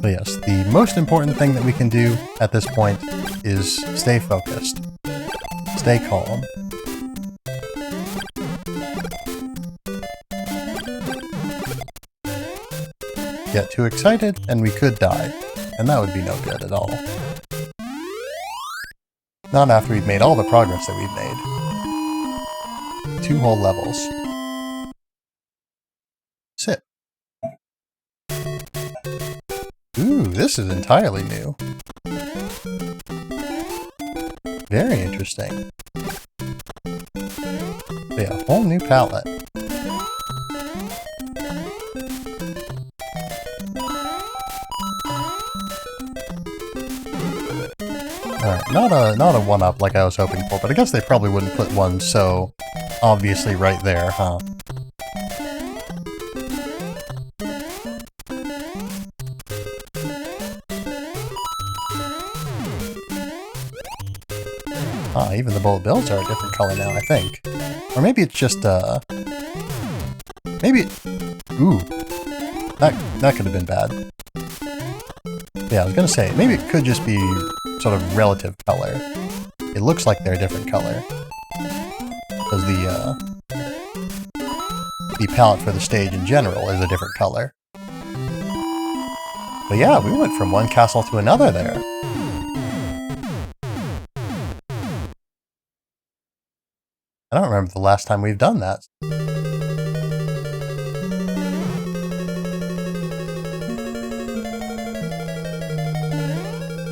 But yes, the most important thing that we can do at this point is stay focused. Stay calm. Get too excited, and we could die. And that would be no good at all. Not after we've made all the progress that we've made. 2 whole levels. Sit. Ooh, this is entirely new. Very interesting. Yeah, a whole new palette. Alright, not a one-up like I was hoping for, but I guess they probably wouldn't put one so obviously right there, huh? Ah, even the bullet bills are a different color now, I think. Or maybe it's just, maybe... Ooh. That could have been bad. Yeah, I was gonna say, maybe it could just be sort of relative color. It looks like they're a different color. Because the palette for the stage in general is a different color. But yeah, we went from one castle to another there. I don't remember the last time we've done that.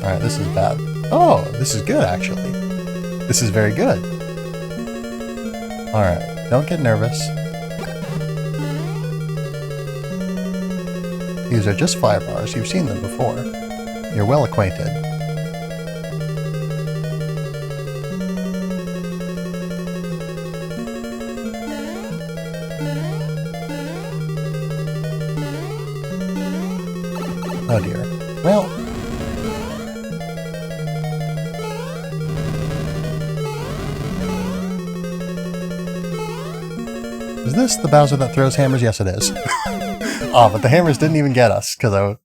Alright, this is bad. Oh, this is good, actually. This is very good. Alright, don't get nervous. These are just fire bars. You've seen them before. You're well acquainted. Oh dear. Well... Is this the Bowser that throws hammers? Yes, it is. Oh, but the hammers didn't even get us, because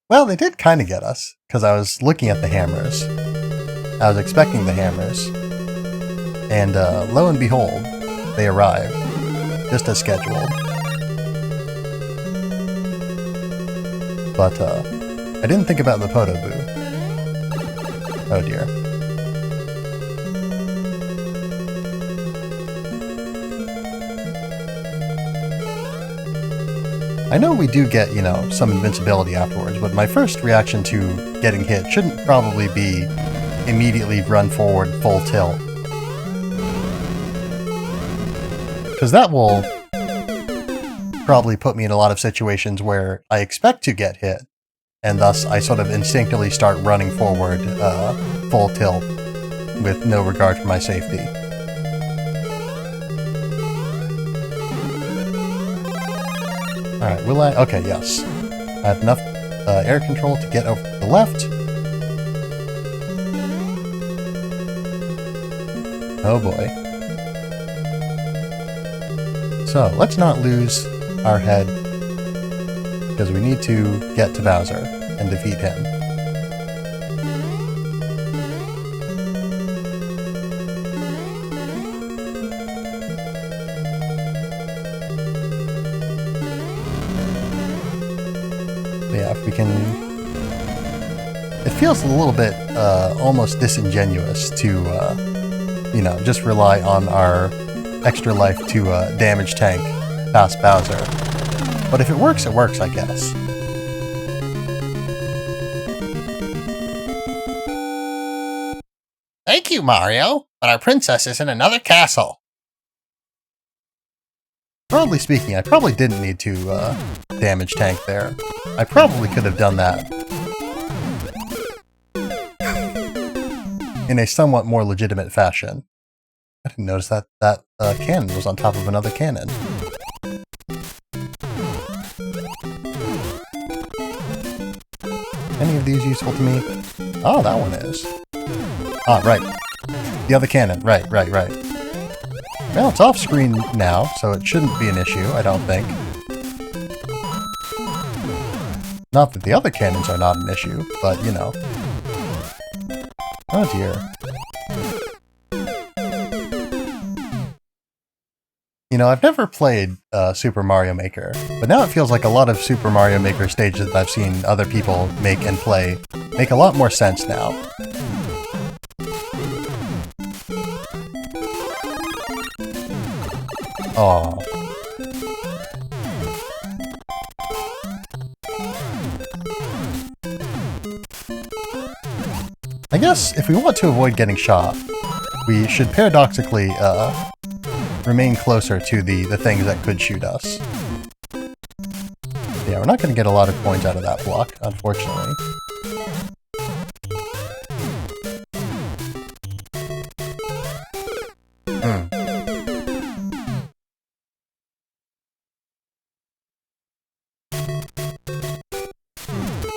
well, they did kind of get us, because I was looking at the hammers. I was expecting the hammers. And lo and behold, they arrived. Just as scheduled. But, I didn't think about the Podoboo. Oh dear. I know we do get, you know, some invincibility afterwards, but my first reaction to getting hit shouldn't probably be immediately run forward full tilt. Because that will probably put me in a lot of situations where I expect to get hit, and thus I sort of instinctively start running forward full tilt with no regard for my safety. Alright, will I? Okay, yes. I have enough air control to get over to the left. Oh boy. So, let's not lose our head, because we need to get to Bowser and defeat him. But yeah, if we can... It feels a little bit almost disingenuous to, you know, just rely on our extra life to damage tank past Bowser. But if it works, I guess. Thank you, Mario, but our princess is in another castle. Broadly speaking, I probably didn't need to damage tank there. I probably could have done that in a somewhat more legitimate fashion. I didn't notice that that cannon was on top of another cannon. Any of these useful to me? Oh, that one is. Ah, right. The other cannon. Right. Well, it's off screen now, so it shouldn't be an issue, I don't think. Not that the other cannons are not an issue, but, you know. Oh dear. You know, I've never played Super Mario Maker, but now it feels like a lot of Super Mario Maker stages that I've seen other people make and play make a lot more sense now. Oh. I guess if we want to avoid getting shot, we should paradoxically remain closer to the things that could shoot us. Yeah, we're not going to get a lot of coins out of that block, unfortunately.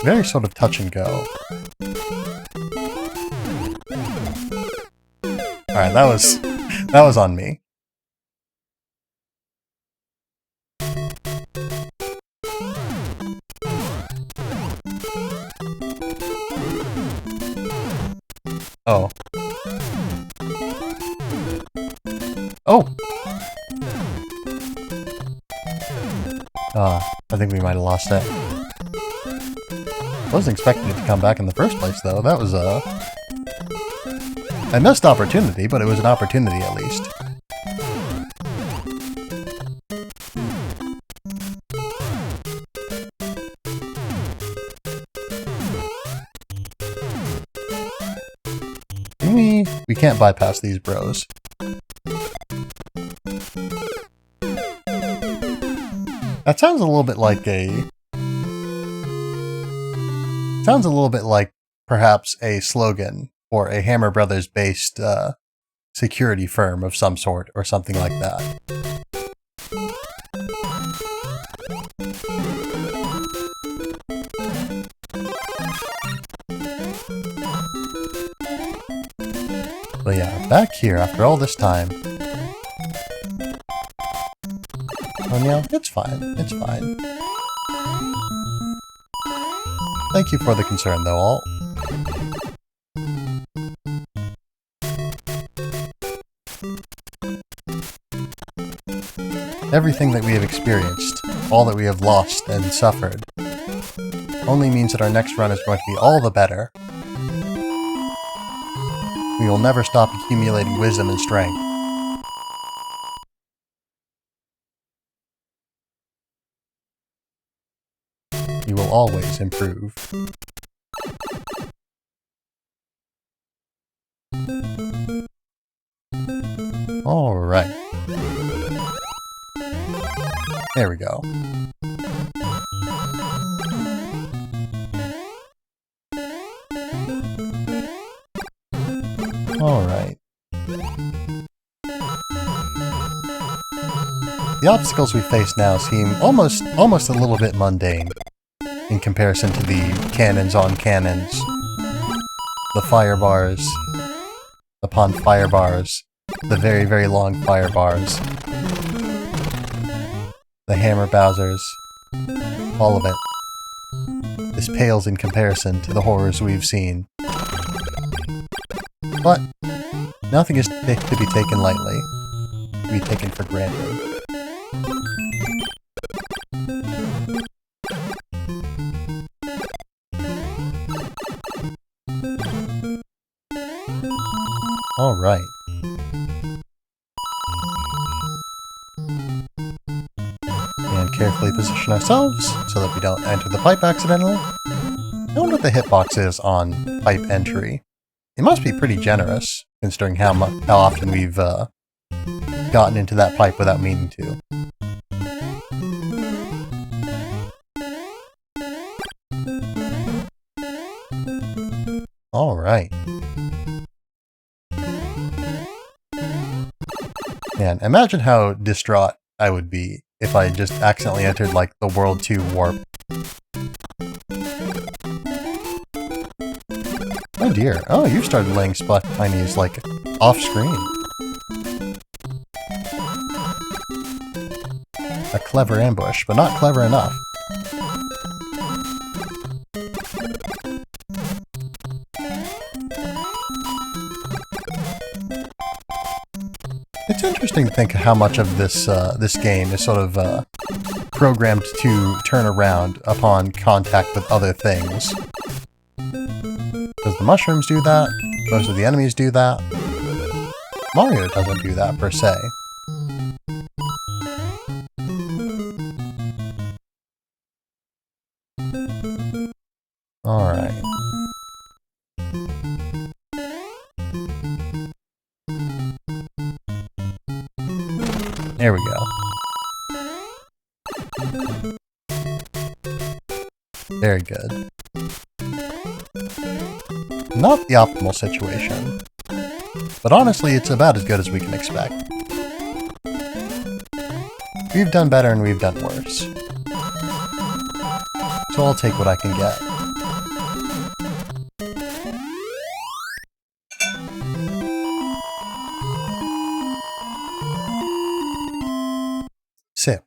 Very sort of touch and go. Alright, that was on me. Oh. Oh! I think we might have lost it. Wasn't expecting it to come back in the first place, though. That was a missed opportunity, but it was an opportunity at least. We can't bypass these bros. That sounds a little bit like perhaps a slogan for a Hammer Brothers based security firm of some sort or something like that. But yeah, back here after all this time. Oh yeah, it's fine. It's fine. Thank you for the concern, though, Alt. Everything that we have experienced, all that we have lost and suffered, only means that our next run is going to be all the better. We will never stop accumulating wisdom and strength. You will always improve. Alright. There we go. Alright. The obstacles we face now seem almost a little bit mundane in comparison to the cannons on cannons, the fire bars, upon fire bars, the very, very long fire bars, the hammer Bowsers, all of it. This pales in comparison to the horrors we've seen. But nothing is to be taken lightly, to be taken for granted. Alright. And carefully position ourselves so that we don't enter the pipe accidentally. I wonder what the hitbox is on pipe entry. It must be pretty generous, considering how often we've gotten into that pipe without meaning to. Alright. Man, imagine how distraught I would be if I just accidentally entered, like, the World 2 warp. Oh dear. Oh, you started laying spot tinies, like, off-screen. A clever ambush, but not clever enough. It's interesting to think how much of this this game is sort of programmed to turn around upon contact with other things. Does the mushrooms do that? Most of the enemies do that. Mario doesn't do that per se. Alright. There we go. Very good. Not the optimal situation, but honestly, it's about as good as we can expect. We've done better and we've done worse. So I'll take what I can get. Sip.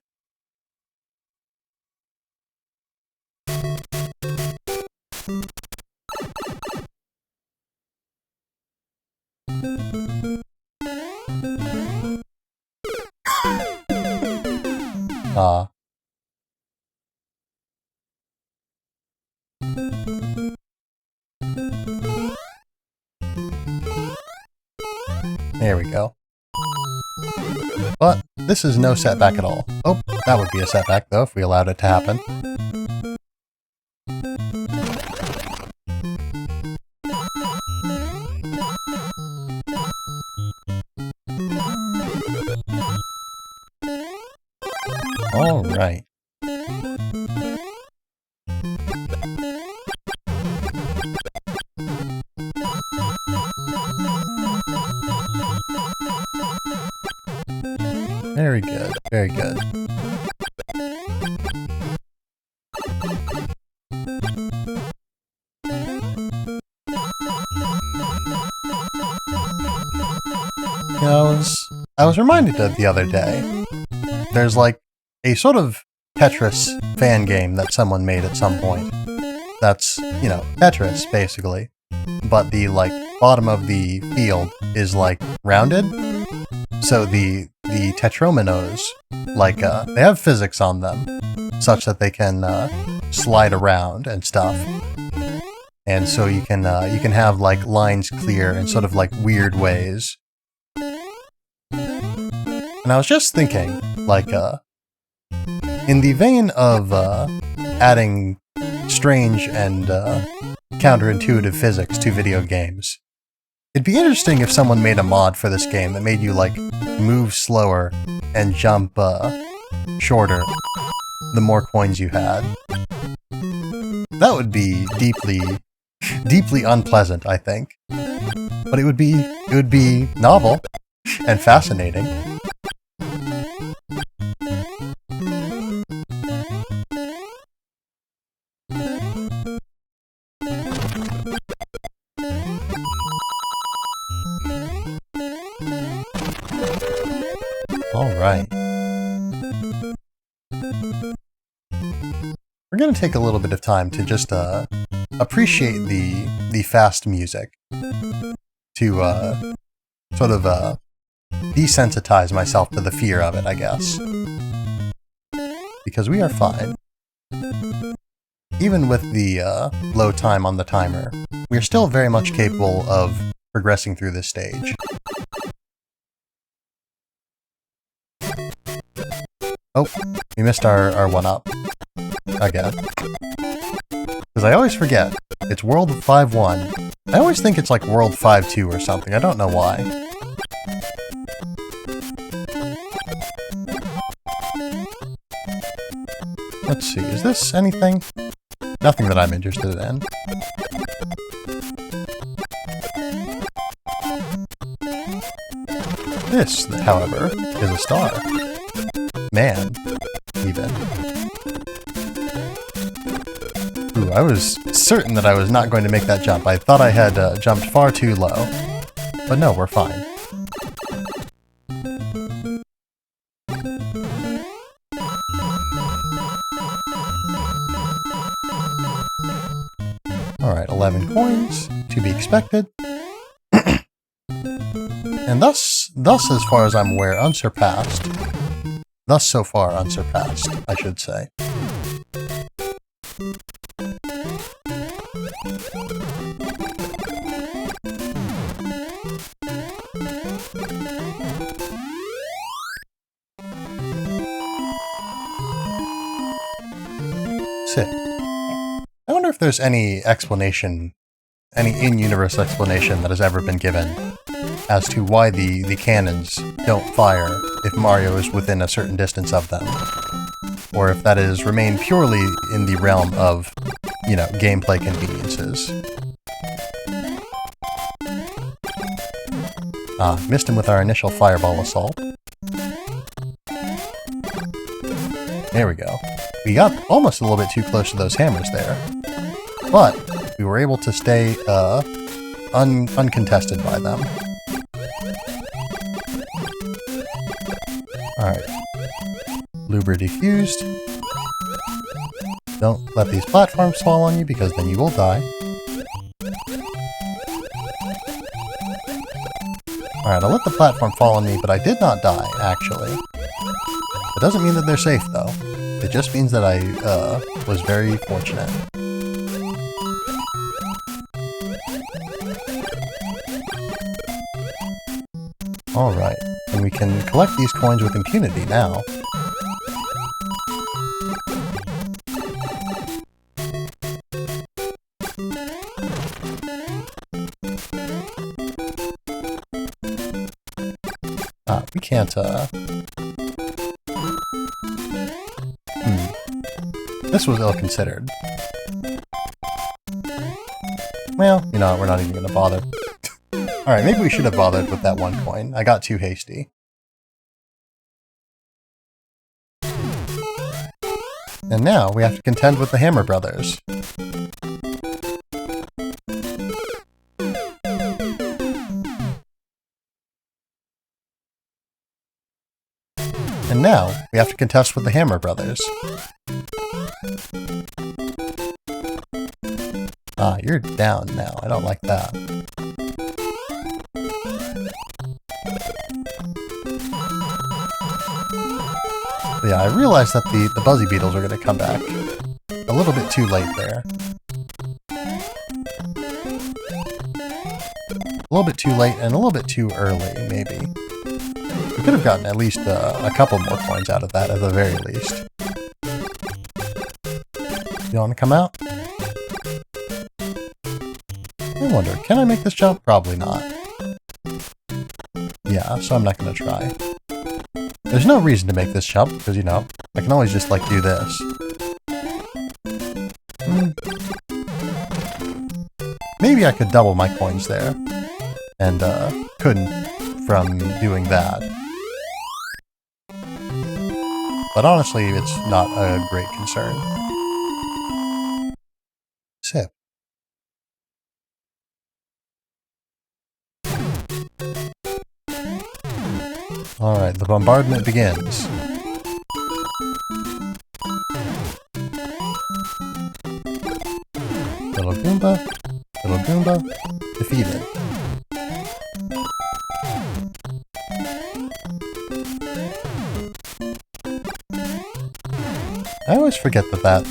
There we go. But this is no setback at all. Oh, that would be a setback, though, if we allowed it to happen. All right. Very good, very good. You know, I was reminded of the other day, there's like a sort of Tetris fan game that someone made at some point. That's, you know, Tetris, basically. But the, like, bottom of the field is, like, rounded. So the tetrominos, like, they have physics on them, such that they can slide around and stuff. And so you can have, like, lines clear in sort of, like, weird ways. And I was just thinking, like, in the vein of adding strange and counterintuitive physics to video games, it'd be interesting if someone made a mod for this game that made you, like, move slower and jump shorter the more coins you had. That would be deeply unpleasant, I think. But it would be novel and fascinating. Alright. We're gonna take a little bit of time to just appreciate the fast music. To sort of desensitize myself to the fear of it, I guess. Because we are fine. Even with the low time on the timer, we are still very much capable of progressing through this stage. Oh, we missed our 1-up. Again. Because I always forget. It's World 5-1. I always think it's like World 5-2 or something. I don't know why. Let's see, is this anything? Nothing that I'm interested in. This, however, is a star. Man, even. Ooh, I was certain that I was not going to make that jump. I thought I had jumped far too low. But no, we're fine. Alright, 11 coins, to be expected. And thus, as far as I'm aware, unsurpassed. Thus so far unsurpassed, I should say. Sick. I wonder if there's any explanation, any in-universe explanation that has ever been given as to why the cannons don't fire if Mario is within a certain distance of them. Or if that is remained purely in the realm of, you know, gameplay conveniences. Missed him with our initial fireball assault. There we go. We got almost a little bit too close to those hammers there. But we were able to stay uncontested by them. Alright. Luber defused. Don't let these platforms fall on you because then you will die. Alright, I'll let the platform fall on me, but I did not die, actually. It doesn't mean that they're safe, though. It just means that I was very fortunate. Alright, and we can collect these coins with impunity now. We can't, This was ill-considered. Well, you know, we're not even gonna bother. Alright, maybe we should have bothered with that one coin. I got too hasty. And now we have to contend with the Hammer Brothers. And now we have to contest with the Hammer Brothers. You're down now. I don't like that. But yeah, I realized that the Buzzy Beetles are going to come back. A little bit too late there. A little bit too late and a little bit too early, maybe. We could have gotten at least a couple more coins out of that, at the very least. You want to come out? I wonder, can I make this jump? Probably not. Yeah, so I'm not going to try. There's no reason to make this jump, because, you know, I can always just, like, do this. Maybe I could double my coins there. And, couldn't from doing that. But honestly, it's not a great concern. Sip. Alright, the bombardment begins. Little Goomba, defeated. I always forget that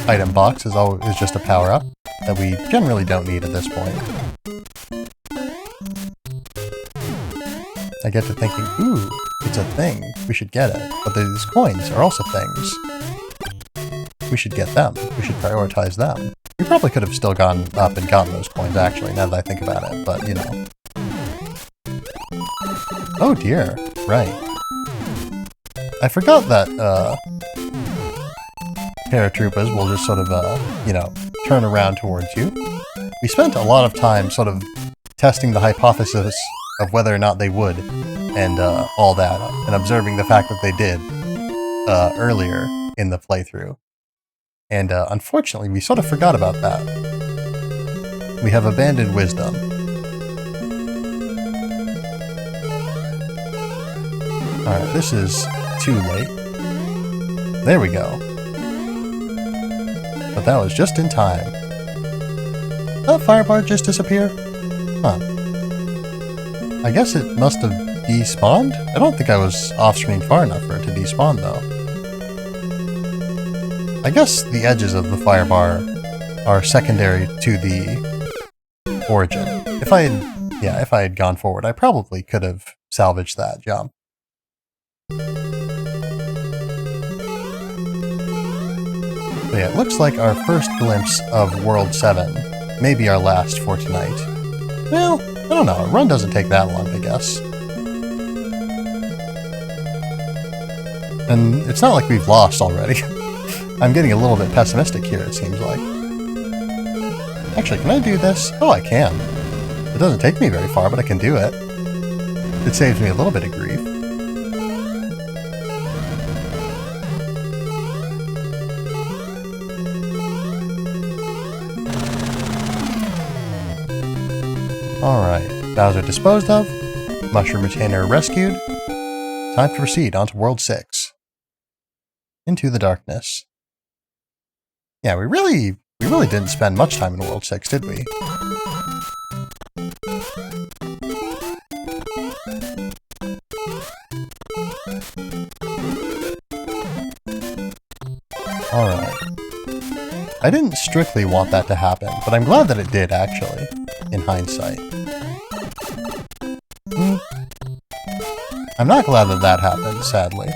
item box is just a power-up that we generally don't need at this point. I get to thinking, ooh, it's a thing, we should get it. But these coins are also things. We should get them. We should prioritize them. We probably could have still gone up and gotten those coins, actually, now that I think about it, but, you know. Oh dear, right. I forgot that, paratroopers will just sort of, you know, turn around towards you. We spent a lot of time sort of testing the hypothesis of whether or not they would, and all that, and observing the fact that they did earlier in the playthrough. And unfortunately, we sort of forgot about that. We have abandoned wisdom. Alright, this is too late. There we go. But that was just in time. Did that firebar just disappear? Huh. I guess it must have despawned? I don't think I was off-screen far enough for it to despawn, though. I guess the edges of the firebar are secondary to the origin. If I had gone forward, I probably could have salvaged that jump. But yeah, it looks like our first glimpse of World 7 may be our last for tonight. Well, I don't know, a run doesn't take that long, I guess. And it's not like we've lost already. I'm getting a little bit pessimistic here, it seems like. Actually, can I do this? Oh, I can. It doesn't take me very far, but I can do it. It saves me a little bit of grief. Alright, Bowser disposed of, Mushroom Retainer rescued. Time to proceed on to World 6. Into the darkness. Yeah, we really didn't spend much time in World 6, did we? Alright. I didn't strictly want that to happen, but I'm glad that it did, actually, in hindsight. I'm not glad that that happened, sadly.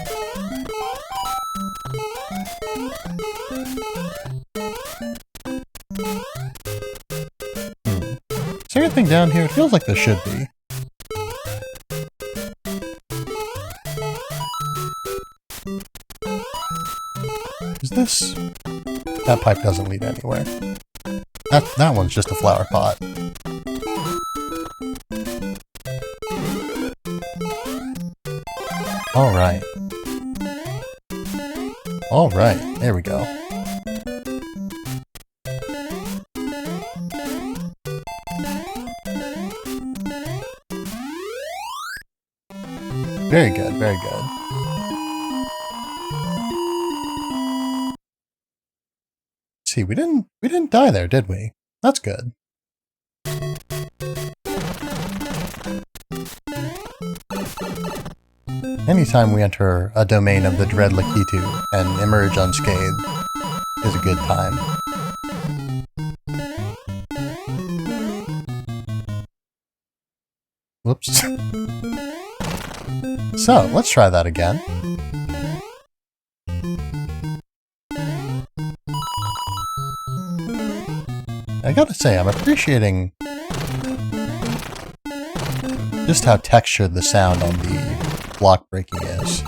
Is there anything down here? It feels like there should be. Is this... That pipe doesn't lead anywhere. That one's just a flower pot. Alright. Alright, there we go. Very good, very good. See, we didn't die there, did we? That's good. Anytime we enter a domain of the Dread Lakitu and emerge unscathed is a good time. Whoops. So, let's try that again. I gotta say, I'm appreciating just how textured the sound on the block breaking is.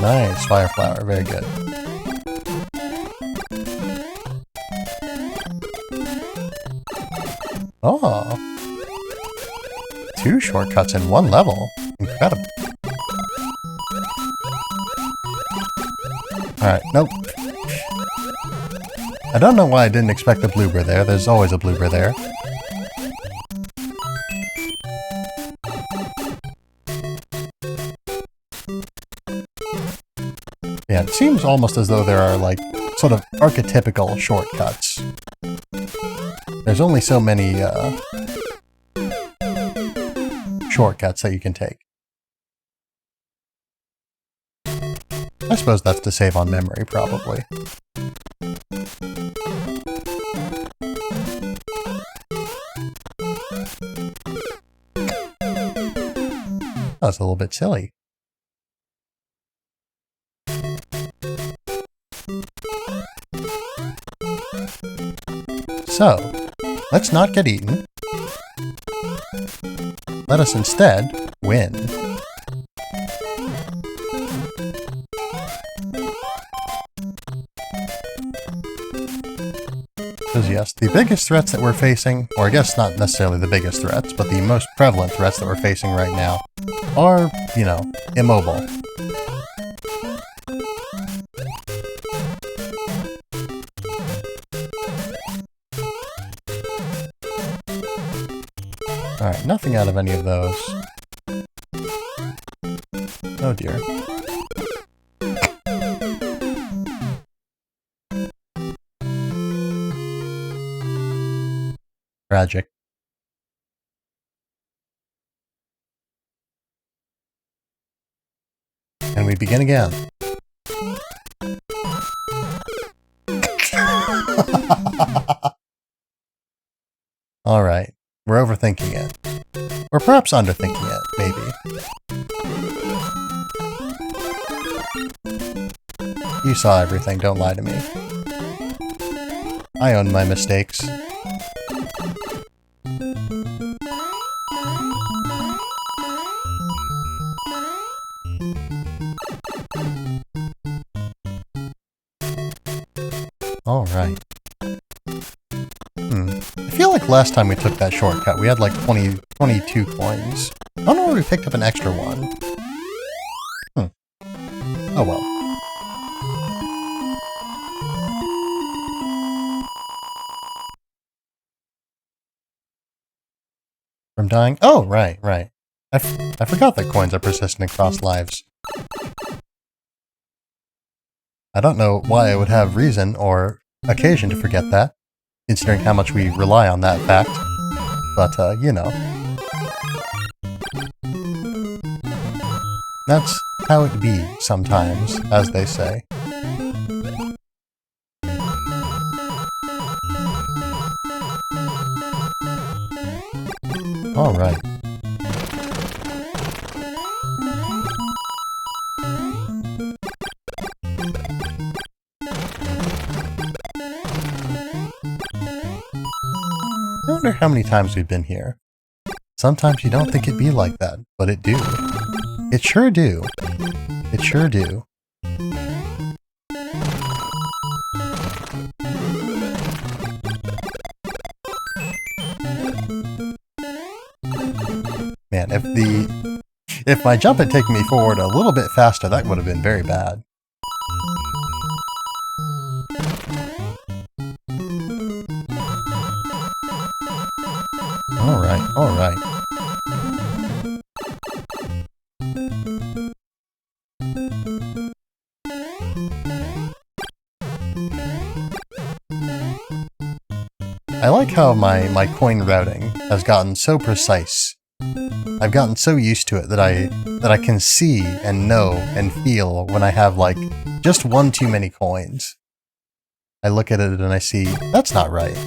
Nice, fire flower, very good. Oh! 2 shortcuts in 1 level. Incredible. Alright, nope. I don't know why I didn't expect a blooper there. There's always a blooper there. Yeah, it seems almost as though there are, like, sort of archetypical shortcuts. There's only so many, shortcuts that you can take. I suppose that's to save on memory, probably. That's a little bit silly. So, let's not get eaten. Let us instead win. Because yes, the biggest threats that we're facing, or I guess not necessarily the biggest threats, but the most prevalent threats that we're facing right now are, you know, immobile. Alright, nothing out of any of those. Oh dear. Tragic. And we begin again. Alright, we're overthinking it. Or perhaps underthinking it, maybe. You saw everything, don't lie to me. I own my mistakes. Alright. I feel like last time we took that shortcut, we had like 22 coins. I don't know where we picked up an extra one. Oh well. From dying? Oh, right. I forgot that coins are persistent across lives. I don't know why I would have reason or occasion to forget that, considering how much we rely on that fact. But, you know. That's how it be sometimes, as they say. Alright. I wonder how many times we've been here. Sometimes you don't think it'd be like that, but it do. It sure do. It sure do. Man, if my jump had taken me forward a little bit faster, that would have been very bad. Alright. I like how my coin routing has gotten so precise. I've gotten so used to it that I can see and know and feel when I have like just one too many coins. I look at it and I see, that's not right.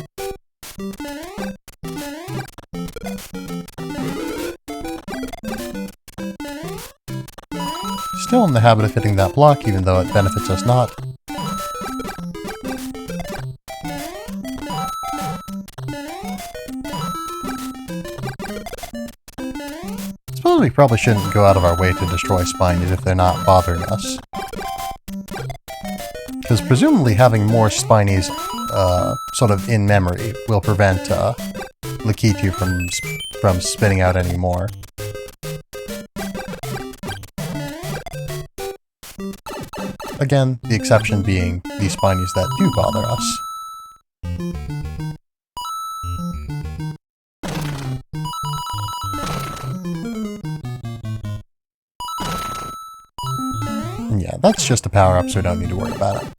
Still in the habit of hitting that block, even though it benefits us not. Suppose we probably shouldn't go out of our way to destroy spinies if they're not bothering us. Because presumably having more spinies sort of in memory will prevent Lakitu from spinning out any more. Again, the exception being the spinies that do bother us. And yeah, that's just a power-up, so we don't need to worry about it.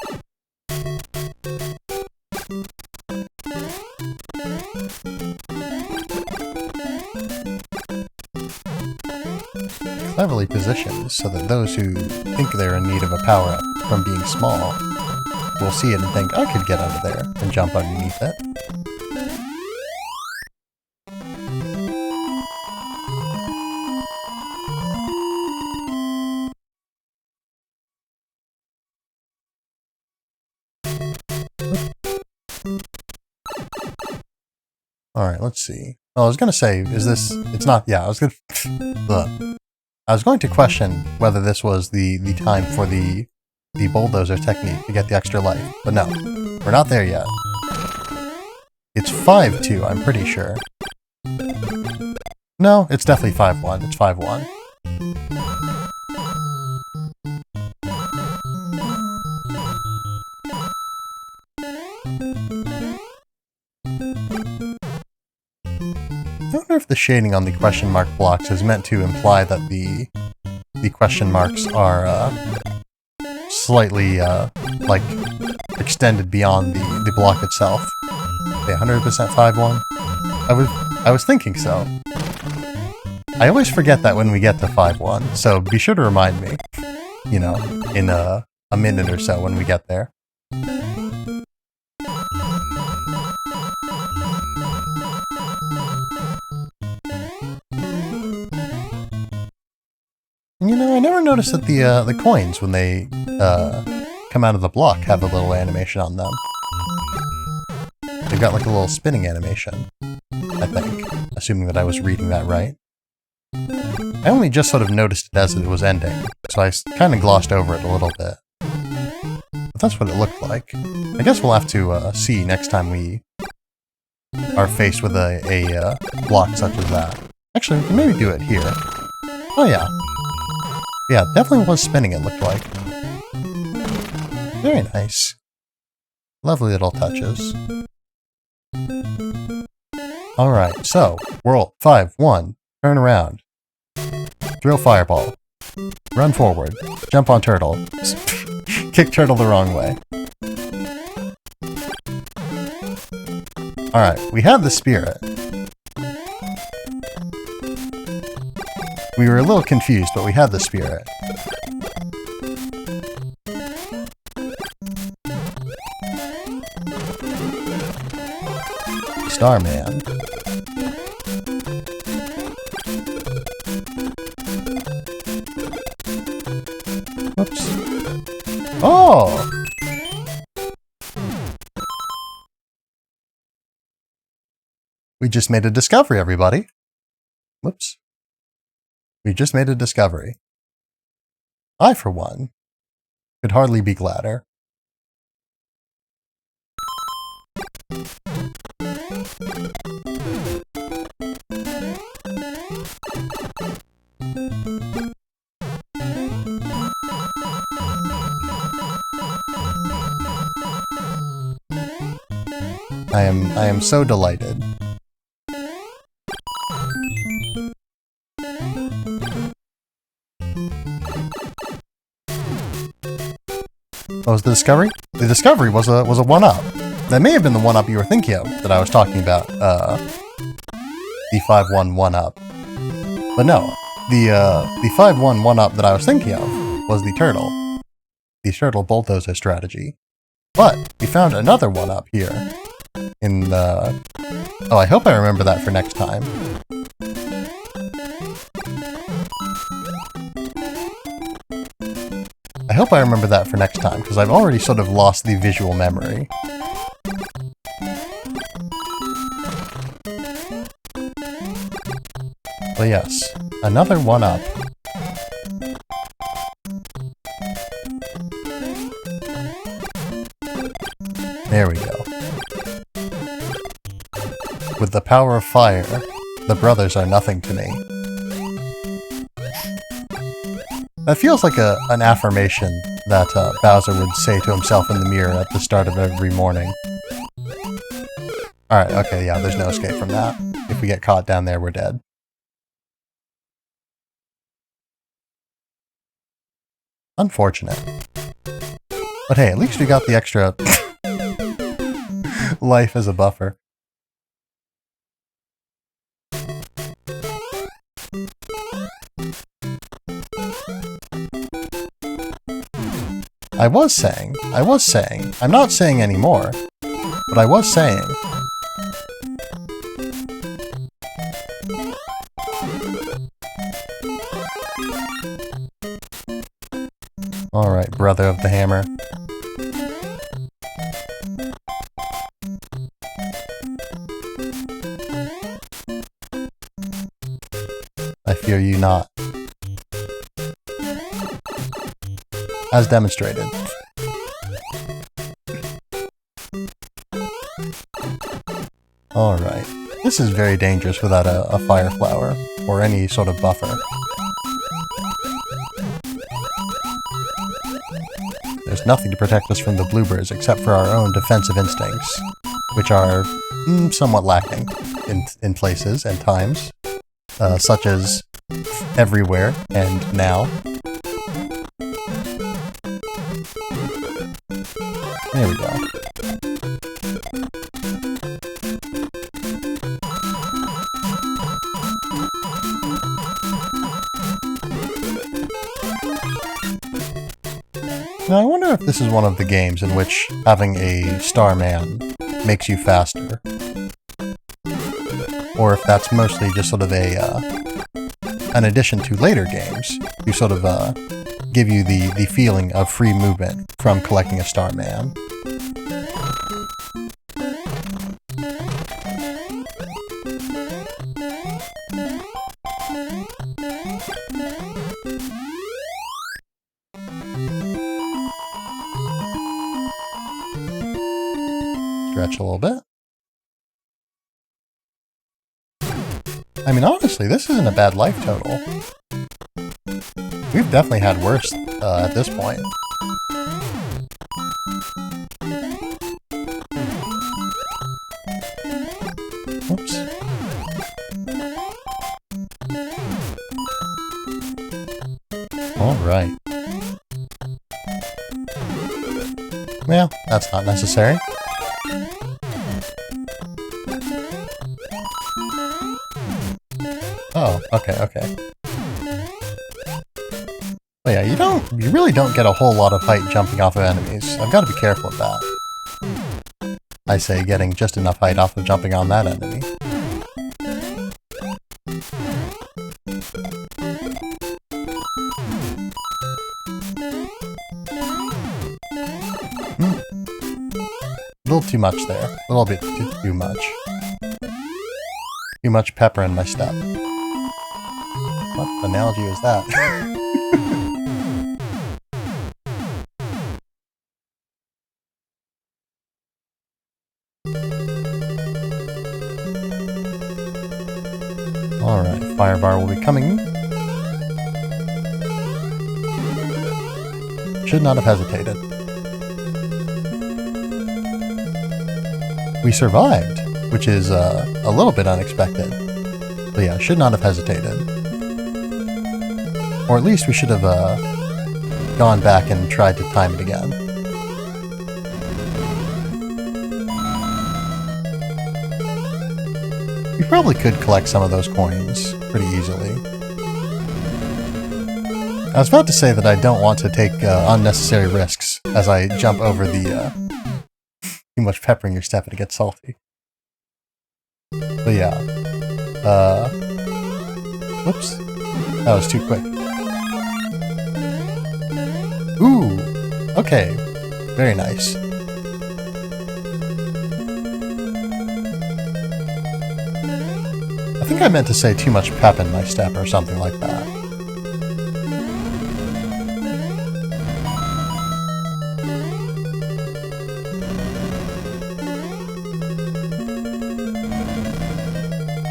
Cleverly positioned so that those who think they're in need of a power-up from being small will see it and think, I could get under there, and jump underneath it. Alright, let's see. Well, I was gonna say, is this... It's not... Yeah, I was going to question whether this was the time for the bulldozer technique to get the extra life, but no. We're not there yet. It's 5-2, I'm pretty sure. No, it's definitely 5-1. It's 5-1. I wonder if the shading on the question mark blocks is meant to imply that the question marks are slightly like extended beyond the block itself. Okay, 100% 5-1. I was thinking so. I always forget that when we get to 5-1, so be sure to remind me. You know, in a minute or so when we get there. You know, I never noticed that the coins, when they come out of the block, have a little animation on them. They've got like a little spinning animation, I think, assuming that I was reading that right. I only just sort of noticed it as it was ending, so I kind of glossed over it a little bit. But that's what it looked like. I guess we'll have to see next time we are faced with a block such as that. Actually, we can maybe do it here. Oh yeah. Yeah, it definitely was spinning, it looked like. Very nice. Lovely little touches. Alright, so, whirl, 5, 1, turn around. Throw fireball. Run forward. Jump on turtle. Kick turtle the wrong way. Alright, we had the spirit. We were a little confused, but we had the spirit. Starman. Whoops. Oh! We just made a discovery, everybody. Whoops. We just made a discovery. I, for one, could hardly be gladder. I am so delighted. What was the discovery? The discovery was a 1-up. That may have been the 1-up you were thinking of that I was talking about. The 5-1 1-up. But no, the 5-1 1-up that I was thinking of was the turtle. The turtle bulldozer strategy. But we found another 1-up here. In the... Oh, I hope I remember that for next time. I hope I remember that for next time, because I've already sort of lost the visual memory. But yes, another 1-up. There we go. With the power of fire, the brothers are nothing to me. That feels like an affirmation that Bowser would say to himself in the mirror at the start of every morning. Alright, okay, yeah, there's no escape from that. If we get caught down there, we're dead. Unfortunate. But hey, at least we got the extra life as a buffer. I was saying, I'm not saying anymore, but I was saying. Alright, brother of the hammer. I fear you not. As demonstrated. Alright. This is very dangerous without a fire flower, or any sort of buffer. There's nothing to protect us from the bluebirds except for our own defensive instincts, which are somewhat lacking in places and times, such as everywhere and now. There we go. Now I wonder if this is one of the games in which having a Starman makes you faster. Or if that's mostly just sort of an addition to later games, to sort of give you the feeling of free movement from collecting a Starman. stretch a little bit. I mean, honestly, this isn't a bad life total. We've definitely had worse at this point. Whoops. Alright. Well, that's not necessary. Oh, okay. But yeah, you really don't get a whole lot of height jumping off of enemies. I've got to be careful of that. I say getting just enough height off of jumping on that enemy. A little too much there. A little bit too much. Too much pepper in my step. What analogy was that? Alright, firebar will be coming. Should not have hesitated. We survived, which is a little bit unexpected. But yeah, should not have hesitated. Or at least we should have gone back and tried to time it again. We probably could collect some of those coins pretty easily. I was about to say that I don't want to take unnecessary risks as I jump over the too much pepper in your step and it gets salty. But yeah. Whoops. That was too quick. Ooh! Okay. Very nice. I think I meant to say too much pep in my step or something like that.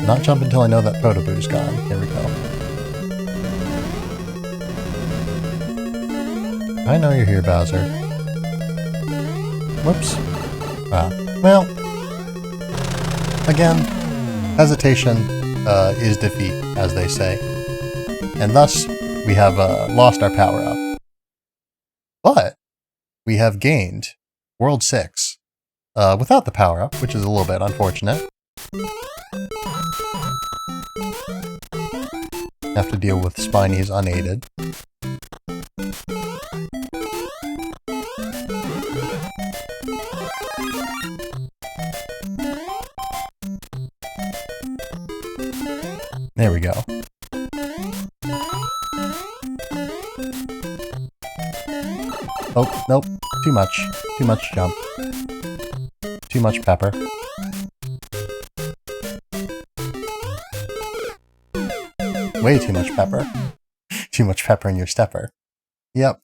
Not jump until I know that Potoboo's gone. Here we go. I know you're here, Bowser. Whoops. Ah. Well. Again, hesitation is defeat, as they say. And thus, we have lost our power-up. But, we have gained World 6 without the power-up, which is a little bit unfortunate. Have to deal with Spinies unaided. There we go. Oh, nope. Too much. Too much jump. Too much pepper. Way too much pepper. Too much pepper in your stepper. Yep.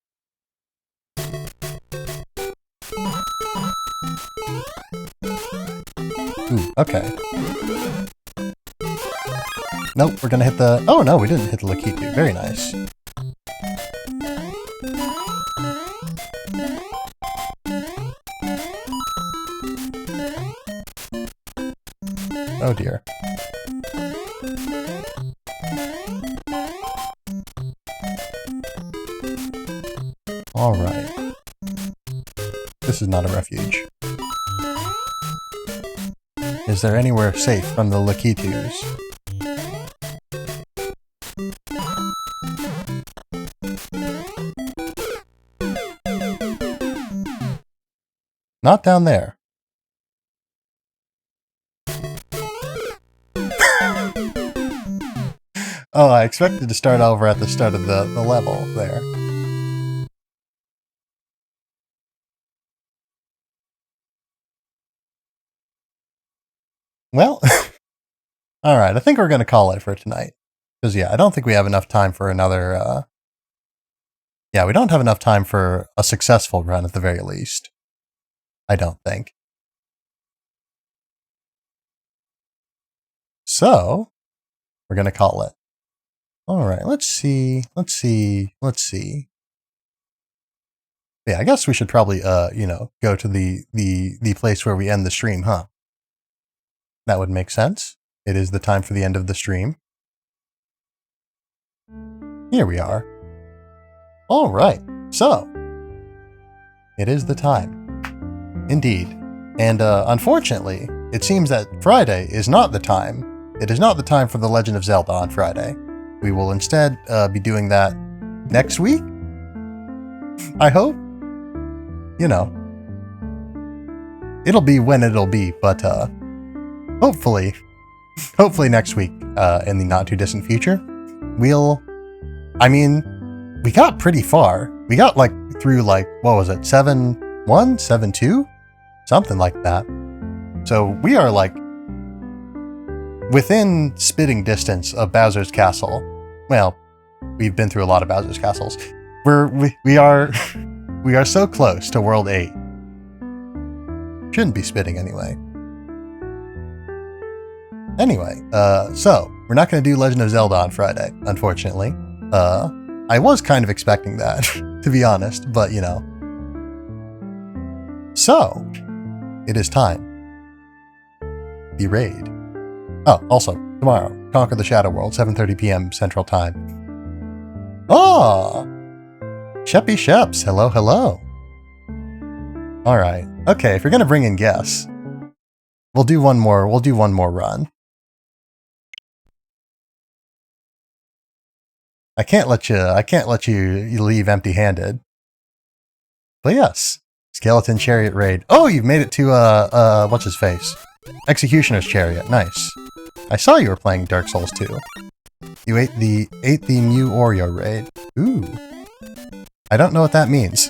Ooh, okay. Nope, we're gonna hit the... Oh no, we didn't hit the Lakitu. Very nice. Oh dear. Alright. This is not a refuge. Is there anywhere safe from the Lakitus? Not down there. Oh, I expected to start over at the start of the level there. Well, alright, I think we're going to call it for tonight. Because, yeah, I don't think we have enough time for another, Yeah, we don't have enough time for a successful run at the very least. I don't think. So, we're going to call it. All right, let's see. Yeah, I guess we should probably, go to the place where we end the stream, huh? That would make sense. It is the time for the end of the stream. Here we are. All right, so it is the time. Indeed. And unfortunately, it seems that Friday is not the time. It is not the time for The Legend of Zelda on Friday. We will instead be doing that next week. I hope. You know. It'll be when it'll be, but hopefully next week in the not too distant future, we got pretty far. We got through what was it, 7-1, 7-2? Something like that. So we are within spitting distance of Bowser's Castle. Well, we've been through a lot of Bowser's Castles. We are so close to World 8. Shouldn't be spitting anyway. Anyway, so we're not going to do Legend of Zelda on Friday, unfortunately. I was kind of expecting that, to be honest, but So, it is time. The raid. Oh, also, tomorrow, Conquer the Shadow World, 7:30 p.m. Central Time. Oh! Sheppy Sheps, hello, hello. Alright, okay, if you're gonna bring in guests, we'll do one more run. I can't let you leave empty-handed. But yes, Skeleton Chariot Raid. Oh, you've made it to, what's his face? Executioner's Chariot, nice. I saw you were playing Dark Souls 2. You ate the Mew Oreo raid. Ooh. I don't know what that means.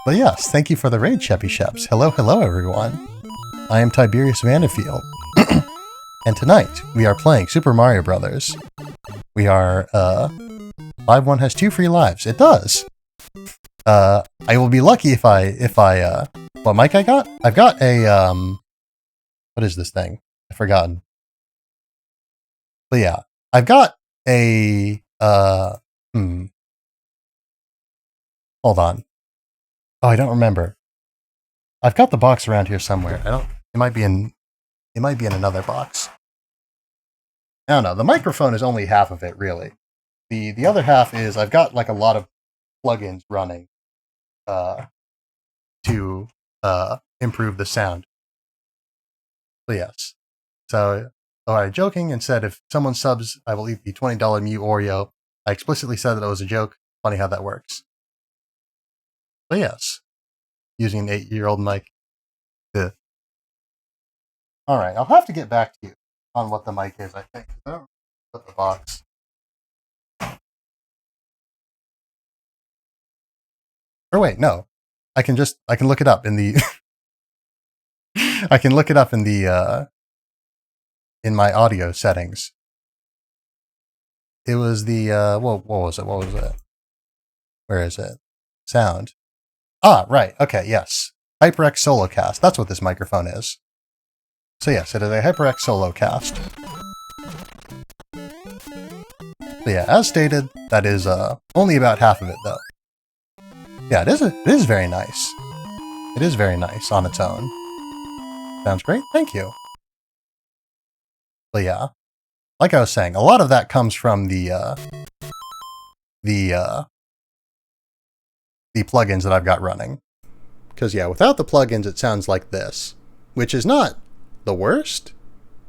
But yes, thank you for the raid, Sheppy Sheps. Hello, hello everyone. I am Tiberious Vanderfield. And tonight, we are playing Super Mario Brothers. We are, Live 1 has 2 free lives. It does! I will be lucky if I, what mic I got? I've got a, what is this thing? I've forgotten. But yeah, I've got a, hold on. Oh, I don't remember. I've got the box around here somewhere. It might be in another box. I don't know. The microphone is only half of it, really. The other half is I've got a lot of plugins running to improve the sound. But yes. So, alright, joking, and said if someone subs, I will eat the $20 Mew Oreo. I explicitly said that it was a joke. Funny how that works. But yes. Using an 8-year-old mic. Ugh. Alright, I'll have to get back to you on what the mic is, I think. I don't put the box. Or wait, no. I can look it up in the I can look it up in the in my audio settings. It was the what was it? Where is it? Sound. Ah, right. Okay, yes. HyperX Solocast. That's what this microphone is. So yes, it is a HyperX Solocast. So yeah, as stated, that is only about half of it though. Yeah, it is very nice. It is very nice on its own. Sounds great, thank you. But yeah, like I was saying, a lot of that comes from the plugins that I've got running. Because yeah, without the plugins, it sounds like this, which is not the worst,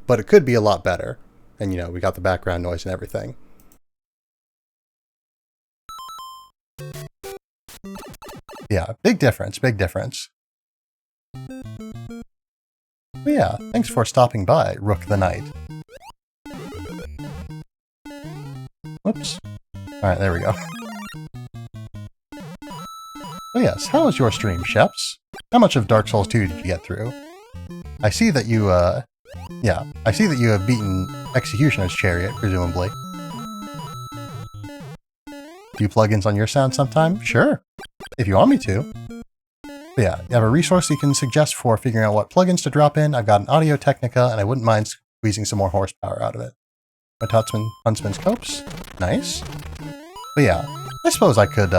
but it could be a lot better. And we got the background noise and everything. Yeah, big difference, big difference. But yeah, thanks for stopping by, Rook the Knight. Whoops. Alright, there we go. Oh yes, how was your stream, Sheps? How much of Dark Souls 2 did you get through? I see that you, I see that you have beaten Executioner's Chariot, presumably. Do you plugins on your sound sometime? Sure. If you want me to. But yeah, you have a resource you can suggest for figuring out what plugins to drop in. I've got an Audio Technica, and I wouldn't mind squeezing some more horsepower out of it. My Huntsman's Copes. Nice. But yeah, I suppose I could,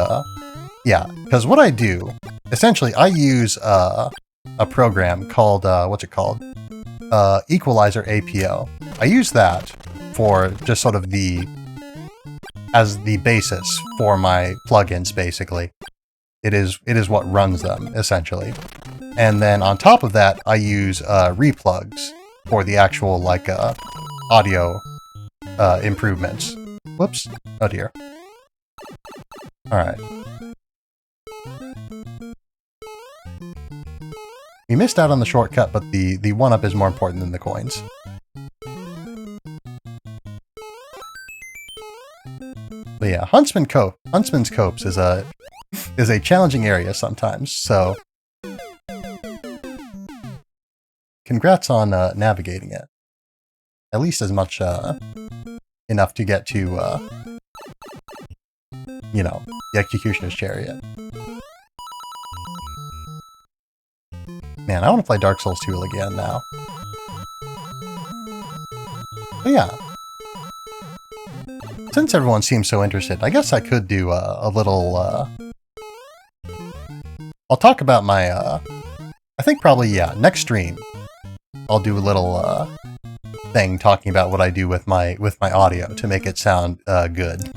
yeah, because what I do, essentially, I use a program called, what's it called? Equalizer APO. I use that for just sort of as the basis for my plugins, basically. It is what runs them, essentially. And then on top of that, I use replugs for the actual, like, audio improvements. Whoops. Oh dear. Alright. We missed out on the shortcut, but the 1-up is more important than the coins. But yeah, Huntsman's Copes is a challenging area sometimes, so congrats on navigating it. At least as much enough to get to you know, the Executioner's Chariot. Man, I want to play Dark Souls 2 again now. But yeah. Since everyone seems so interested, I guess I could do a little, I'll talk about my, I think probably, yeah, next stream, I'll do a little, thing talking about what I do with my audio to make it sound, good.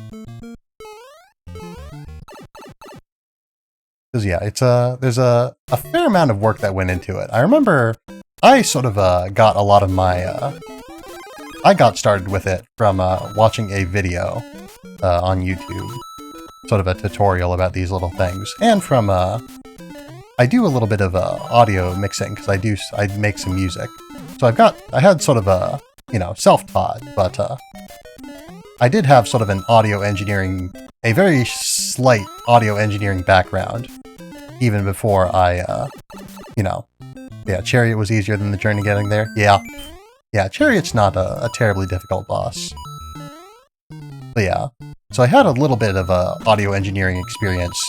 Because yeah, there's a fair amount of work that went into it. I remember I sort of got a lot of my I got started with it from watching a video on YouTube, sort of a tutorial about these little things, and from I do a little bit of audio mixing because I make some music. So I had sort of a, you know, self-taught, but I did have sort of a very slight audio engineering background, even before I, you know, yeah, Chariot was easier than the journey getting there. Yeah, Chariot's not a terribly difficult boss. But yeah, so I had a little bit of audio engineering experience,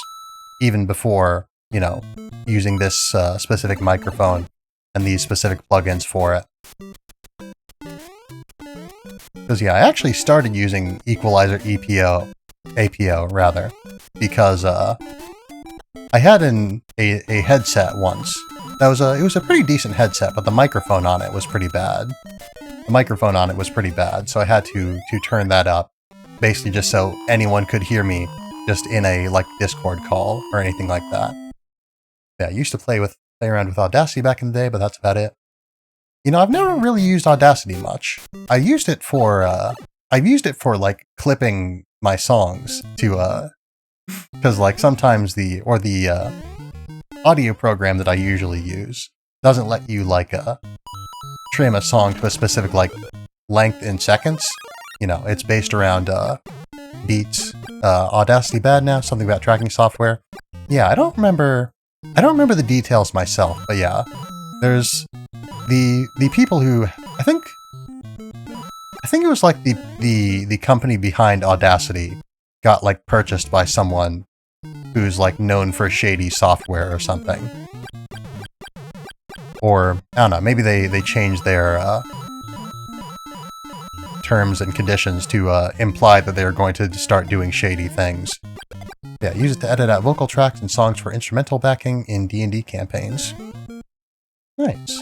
even before, you know, using this specific microphone and these specific plugins for it. Because yeah, I actually started using Equalizer APO rather, because I had a headset once. It was a pretty decent headset, but the microphone on it was pretty bad. So I had to turn that up, basically just so anyone could hear me, just in a like Discord call or anything like that. Yeah, I used to play around with Audacity back in the day, but that's about it. You know, I've never really used Audacity much. I've used it for like clipping my songs to because like sometimes the audio program that I usually use doesn't let you like trim a song to a specific like length in seconds. You know, it's based around beats. Audacity bad now, something about tracking software. Yeah, I don't remember the details myself, but yeah, there's the people who I think it was like the company behind Audacity got like purchased by someone who's like known for shady software or something. Or I don't know, maybe they changed their terms and conditions to imply that they're going to start doing shady things. Yeah, use it to edit out vocal tracks and songs for instrumental backing in D&D campaigns. Nice.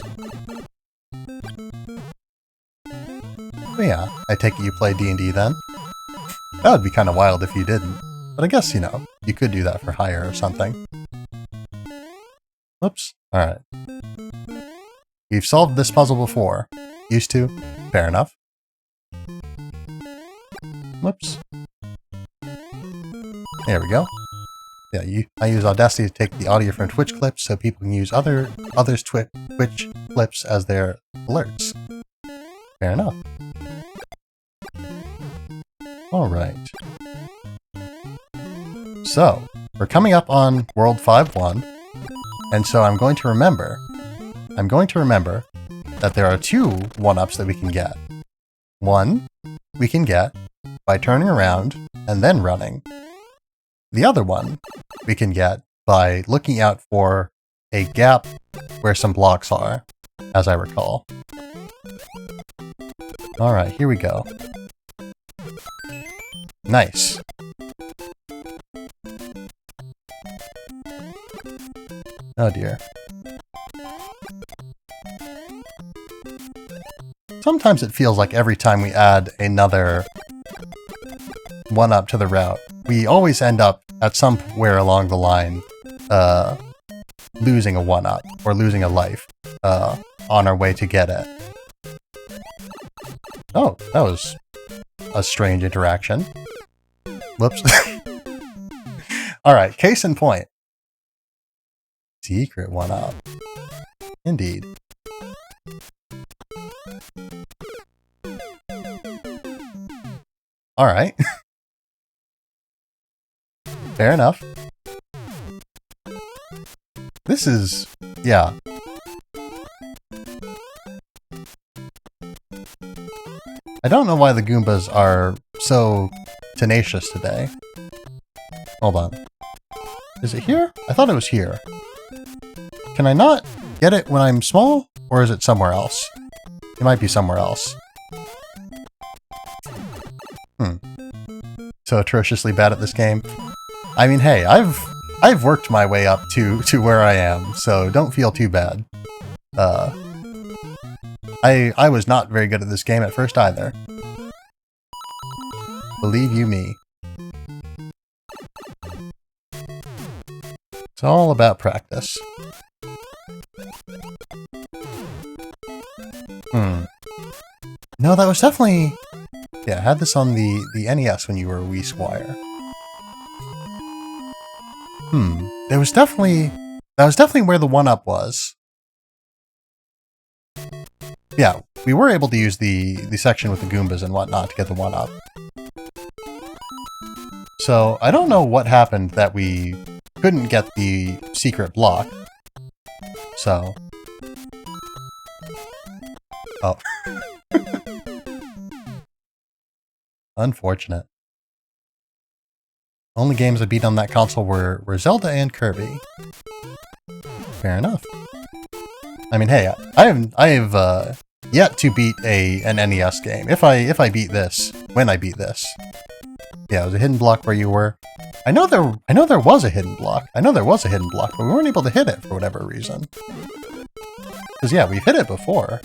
But yeah, I take it you play D&D then? That would be kind of wild if you didn't. But I guess, you know, you could do that for hire or something. Whoops. Alright. We've solved this puzzle before. Used to. Fair enough. Whoops. There we go. Yeah, I use Audacity to take the audio from Twitch clips so people can use others' Twitch clips as their alerts. Fair enough. Alright. So, we're coming up on World 5-1, and so I'm going to remember that there are two 1-ups that we can get. One, we can get by turning around and then running. The other one we can get by looking out for a gap where some blocks are, as I recall. Alright, here we go. Nice. Oh dear. Sometimes it feels like every time we add another one-up to the route, we always end up at somewhere along the line losing a one-up or losing a life on our way to get it. Oh, that was a strange interaction. Whoops. Alright, case in point. Secret one-up. Indeed. Alright. Fair enough. This is... yeah. I don't know why the Goombas are so tenacious today. Hold on. Is it here? I thought it was here. Can I not get it when I'm small? Or is it somewhere else? It might be somewhere else. So atrociously bad at this game. I mean, hey, I've worked my way up to where I am, so don't feel too bad. I was not very good at this game at first either. Believe you me. It's all about practice. No, that was definitely... yeah, I had this on the NES when you were a wee squire. That was definitely where the one-up was. Yeah, we were able to use the section with the Goombas and whatnot to get the one-up. So, I don't know what happened that we couldn't get the secret block. So... oh. Unfortunate. Only games I beat on that console were Zelda and Kirby. Fair enough. I mean, hey, I have yet to beat an NES game. If I beat this, when I beat this. Yeah, it was a hidden block where you were. I know there was a hidden block. I know there was a hidden block, but we weren't able to hit it for whatever reason. Because yeah, we've hit it before.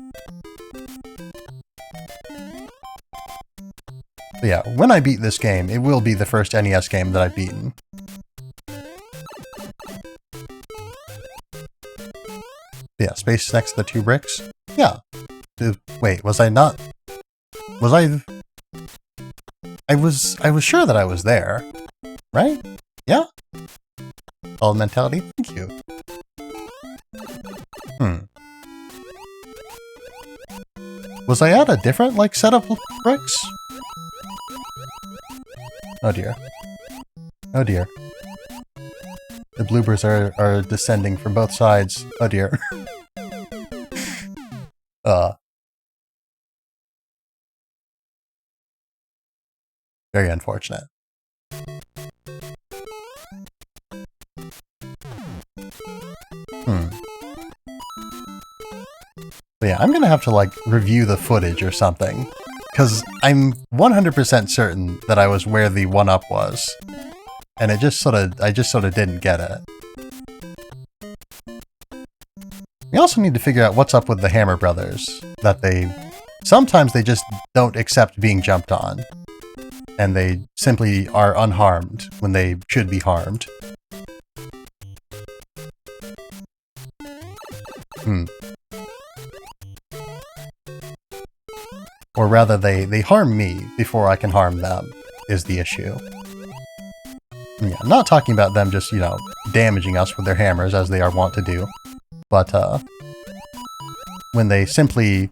But yeah, when I beat this game, it will be the first NES game that I've beaten. Yeah, space next to the 2 bricks? Yeah. Wait, was I not... was I... I was sure that I was there. Right? Yeah? All mentality? Thank you. Was I at a different, like, set of bricks? Oh dear. Oh dear. The bloopers are descending from both sides. Oh dear. Very unfortunate. But yeah, I'm gonna have to, like, review the footage or something. Because I'm 100% certain that I was where the one-up was. And I just sort of didn't get it. We also need to figure out what's up with the Hammer Brothers. Sometimes they just don't accept being jumped on. And they simply are unharmed when they should be harmed. Or rather, they harm me before I can harm them, is the issue. Yeah, I'm not talking about them just, damaging us with their hammers, as they are wont to do. But, when they simply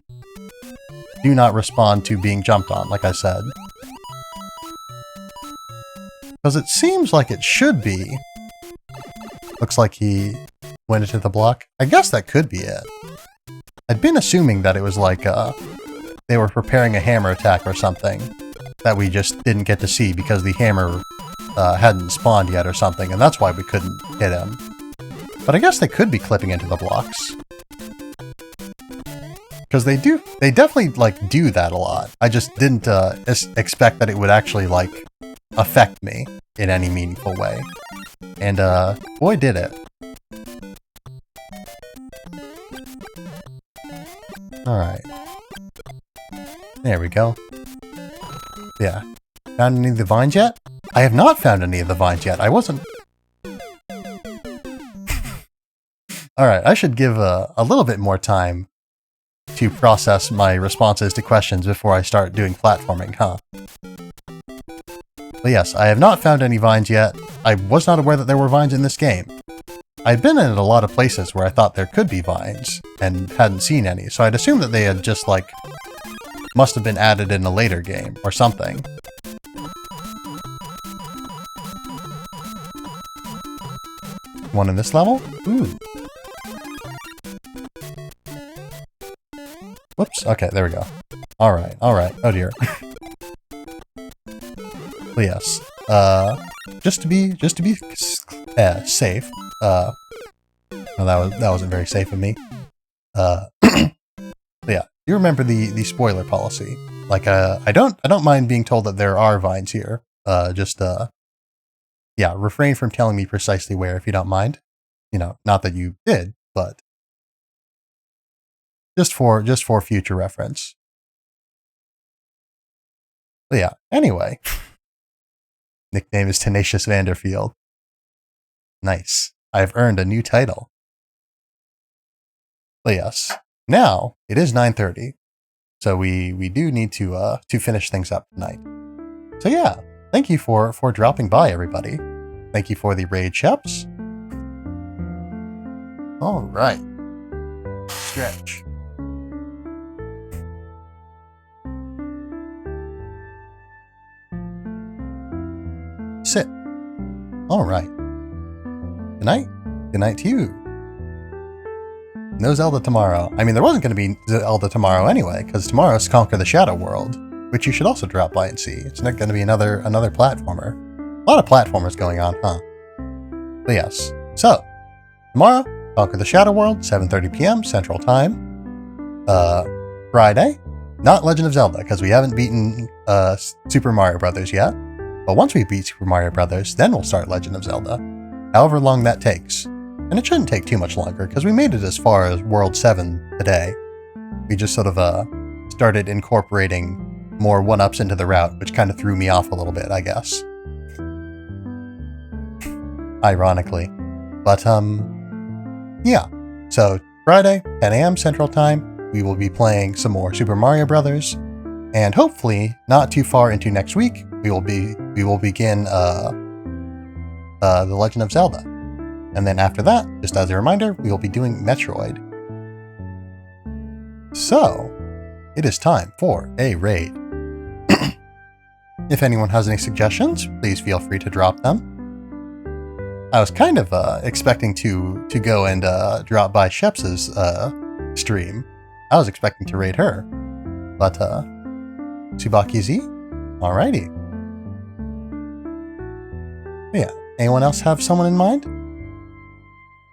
do not respond to being jumped on, like I said. Because it seems like it should be. Looks like he went into the block. I guess that could be it. I'd been assuming that it was like, they were preparing a hammer attack or something that we just didn't get to see because the hammer hadn't spawned yet or something, and that's why we couldn't hit him. But I guess they could be clipping into the blocks. Because they definitely, like, do that a lot. I just didn't expect that it would actually, like, affect me in any meaningful way. And, boy, did it. Alright. There we go. Yeah. Found any of the vines yet? I have not found any of the vines yet. I wasn't... Alright, I should give a little bit more time to process my responses to questions before I start doing platforming, huh? But yes, I have not found any vines yet. I was not aware that there were vines in this game. I'd been in a lot of places where I thought there could be vines, and hadn't seen any, so I'd assumed that they had just, like, must have been added in a later game, or something. One in this level? Ooh. Whoops, okay, there we go. Alright, oh dear. But yes, just to be safe, well, that wasn't very safe of me. But yeah, you remember the spoiler policy. Like, I don't mind being told that there are vines here. Yeah, refrain from telling me precisely where if you don't mind. You know, not that you did, but just for future reference. But yeah, anyway. Nickname is Tenacious Vanderfield. Nice. I've earned a new title. But yes, now it is 9:30, so we do need to finish things up tonight. So yeah, thank you for dropping by, everybody. Thank you for the raid sheps. All right, stretch. Sit. All right. Good night. Good night to you. No Zelda tomorrow. I mean, there wasn't going to be Zelda tomorrow anyway, because tomorrow's Conquer the Shadow World, which you should also drop by and see. It's not going to be another platformer. A lot of platformers going on, huh? But yes. So, tomorrow, Conquer the Shadow World, 7:30 p.m. Central Time. Friday, not Legend of Zelda, because we haven't beaten Super Mario Brothers yet. But once we beat Super Mario Brothers, then we'll start Legend of Zelda. However long that takes. And it shouldn't take too much longer, because we made it as far as World 7 today. We just sort of started incorporating more 1-ups into the route, which kind of threw me off a little bit, I guess. Ironically. But, yeah. So, Friday, 10 a.m. Central Time, we will be playing some more Super Mario Brothers. And hopefully, not too far into next week, we will begin The Legend of Zelda. And then after that, just as a reminder, we will be doing Metroid. So, it is time for a raid. If anyone has any suggestions, please feel free to drop them. I was kind of expecting to go and drop by Sheps's stream. I was expecting to raid her. But, Tsubaki Z? Alrighty. Yeah, anyone else have someone in mind?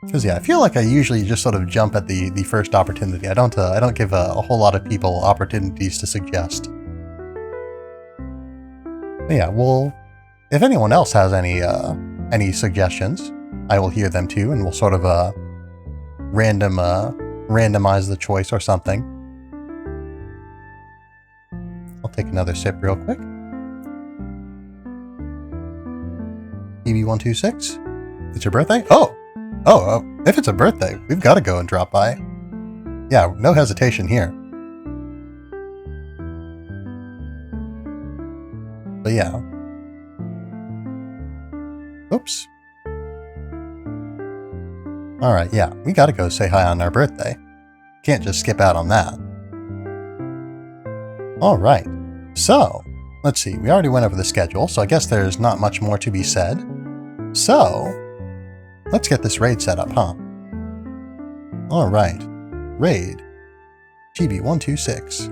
Because yeah, I feel like I usually just sort of jump at the first opportunity. I don't give a whole lot of people opportunities to suggest. But yeah, well, if anyone else has any suggestions, I will hear them too, and we'll sort of randomize the choice or something. I'll take another sip real quick. EB126, it's your birthday? Oh, if it's a birthday, we've got to go and drop by. Yeah, no hesitation here. But yeah. Oops. Alright, yeah, we gotta go say hi on our birthday. Can't just skip out on that. Alright, so, let's see, we already went over the schedule, so I guess there's not much more to be said. So, let's get this raid set up, huh? Alright, raid GB126.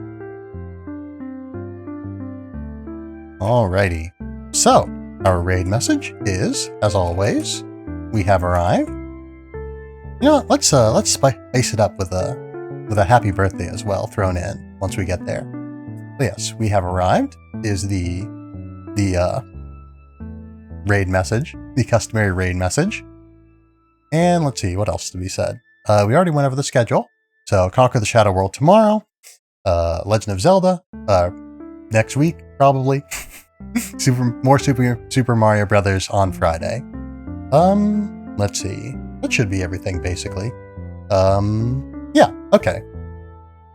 Alrighty, so our raid message is, as always, we have arrived. You know what, let's spice it up with a happy birthday as well thrown in once we get there. So yes, we have arrived is the raid message, the customary raid message. And let's see, what else to be said? We already went over the schedule. So Conquer the Shadow World tomorrow. Legend of Zelda next week, probably. Super Mario Brothers on Friday. Let's see. That should be everything, basically. Yeah, okay.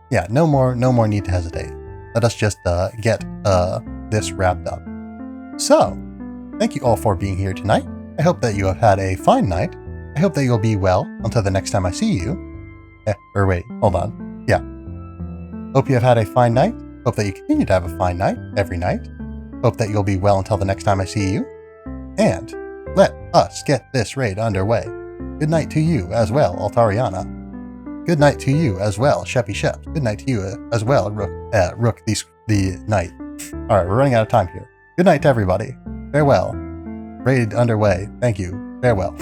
Yeah, no more need to hesitate. Let us just get this wrapped up. So, thank you all for being here tonight. I hope that you have had a fine night. I hope that you'll be well until the next time I see you. Or wait, hold on. Yeah. Hope you have had a fine night. Hope that you continue to have a fine night every night. Hope that you'll be well until the next time I see you. And let us get this raid underway. Good night to you as well, Altariana. Good night to you as well, Sheppy Shep. Good night to you as well, Rook the Knight. Alright, we're running out of time here. Good night to everybody. Farewell. Raid underway. Thank you. Farewell.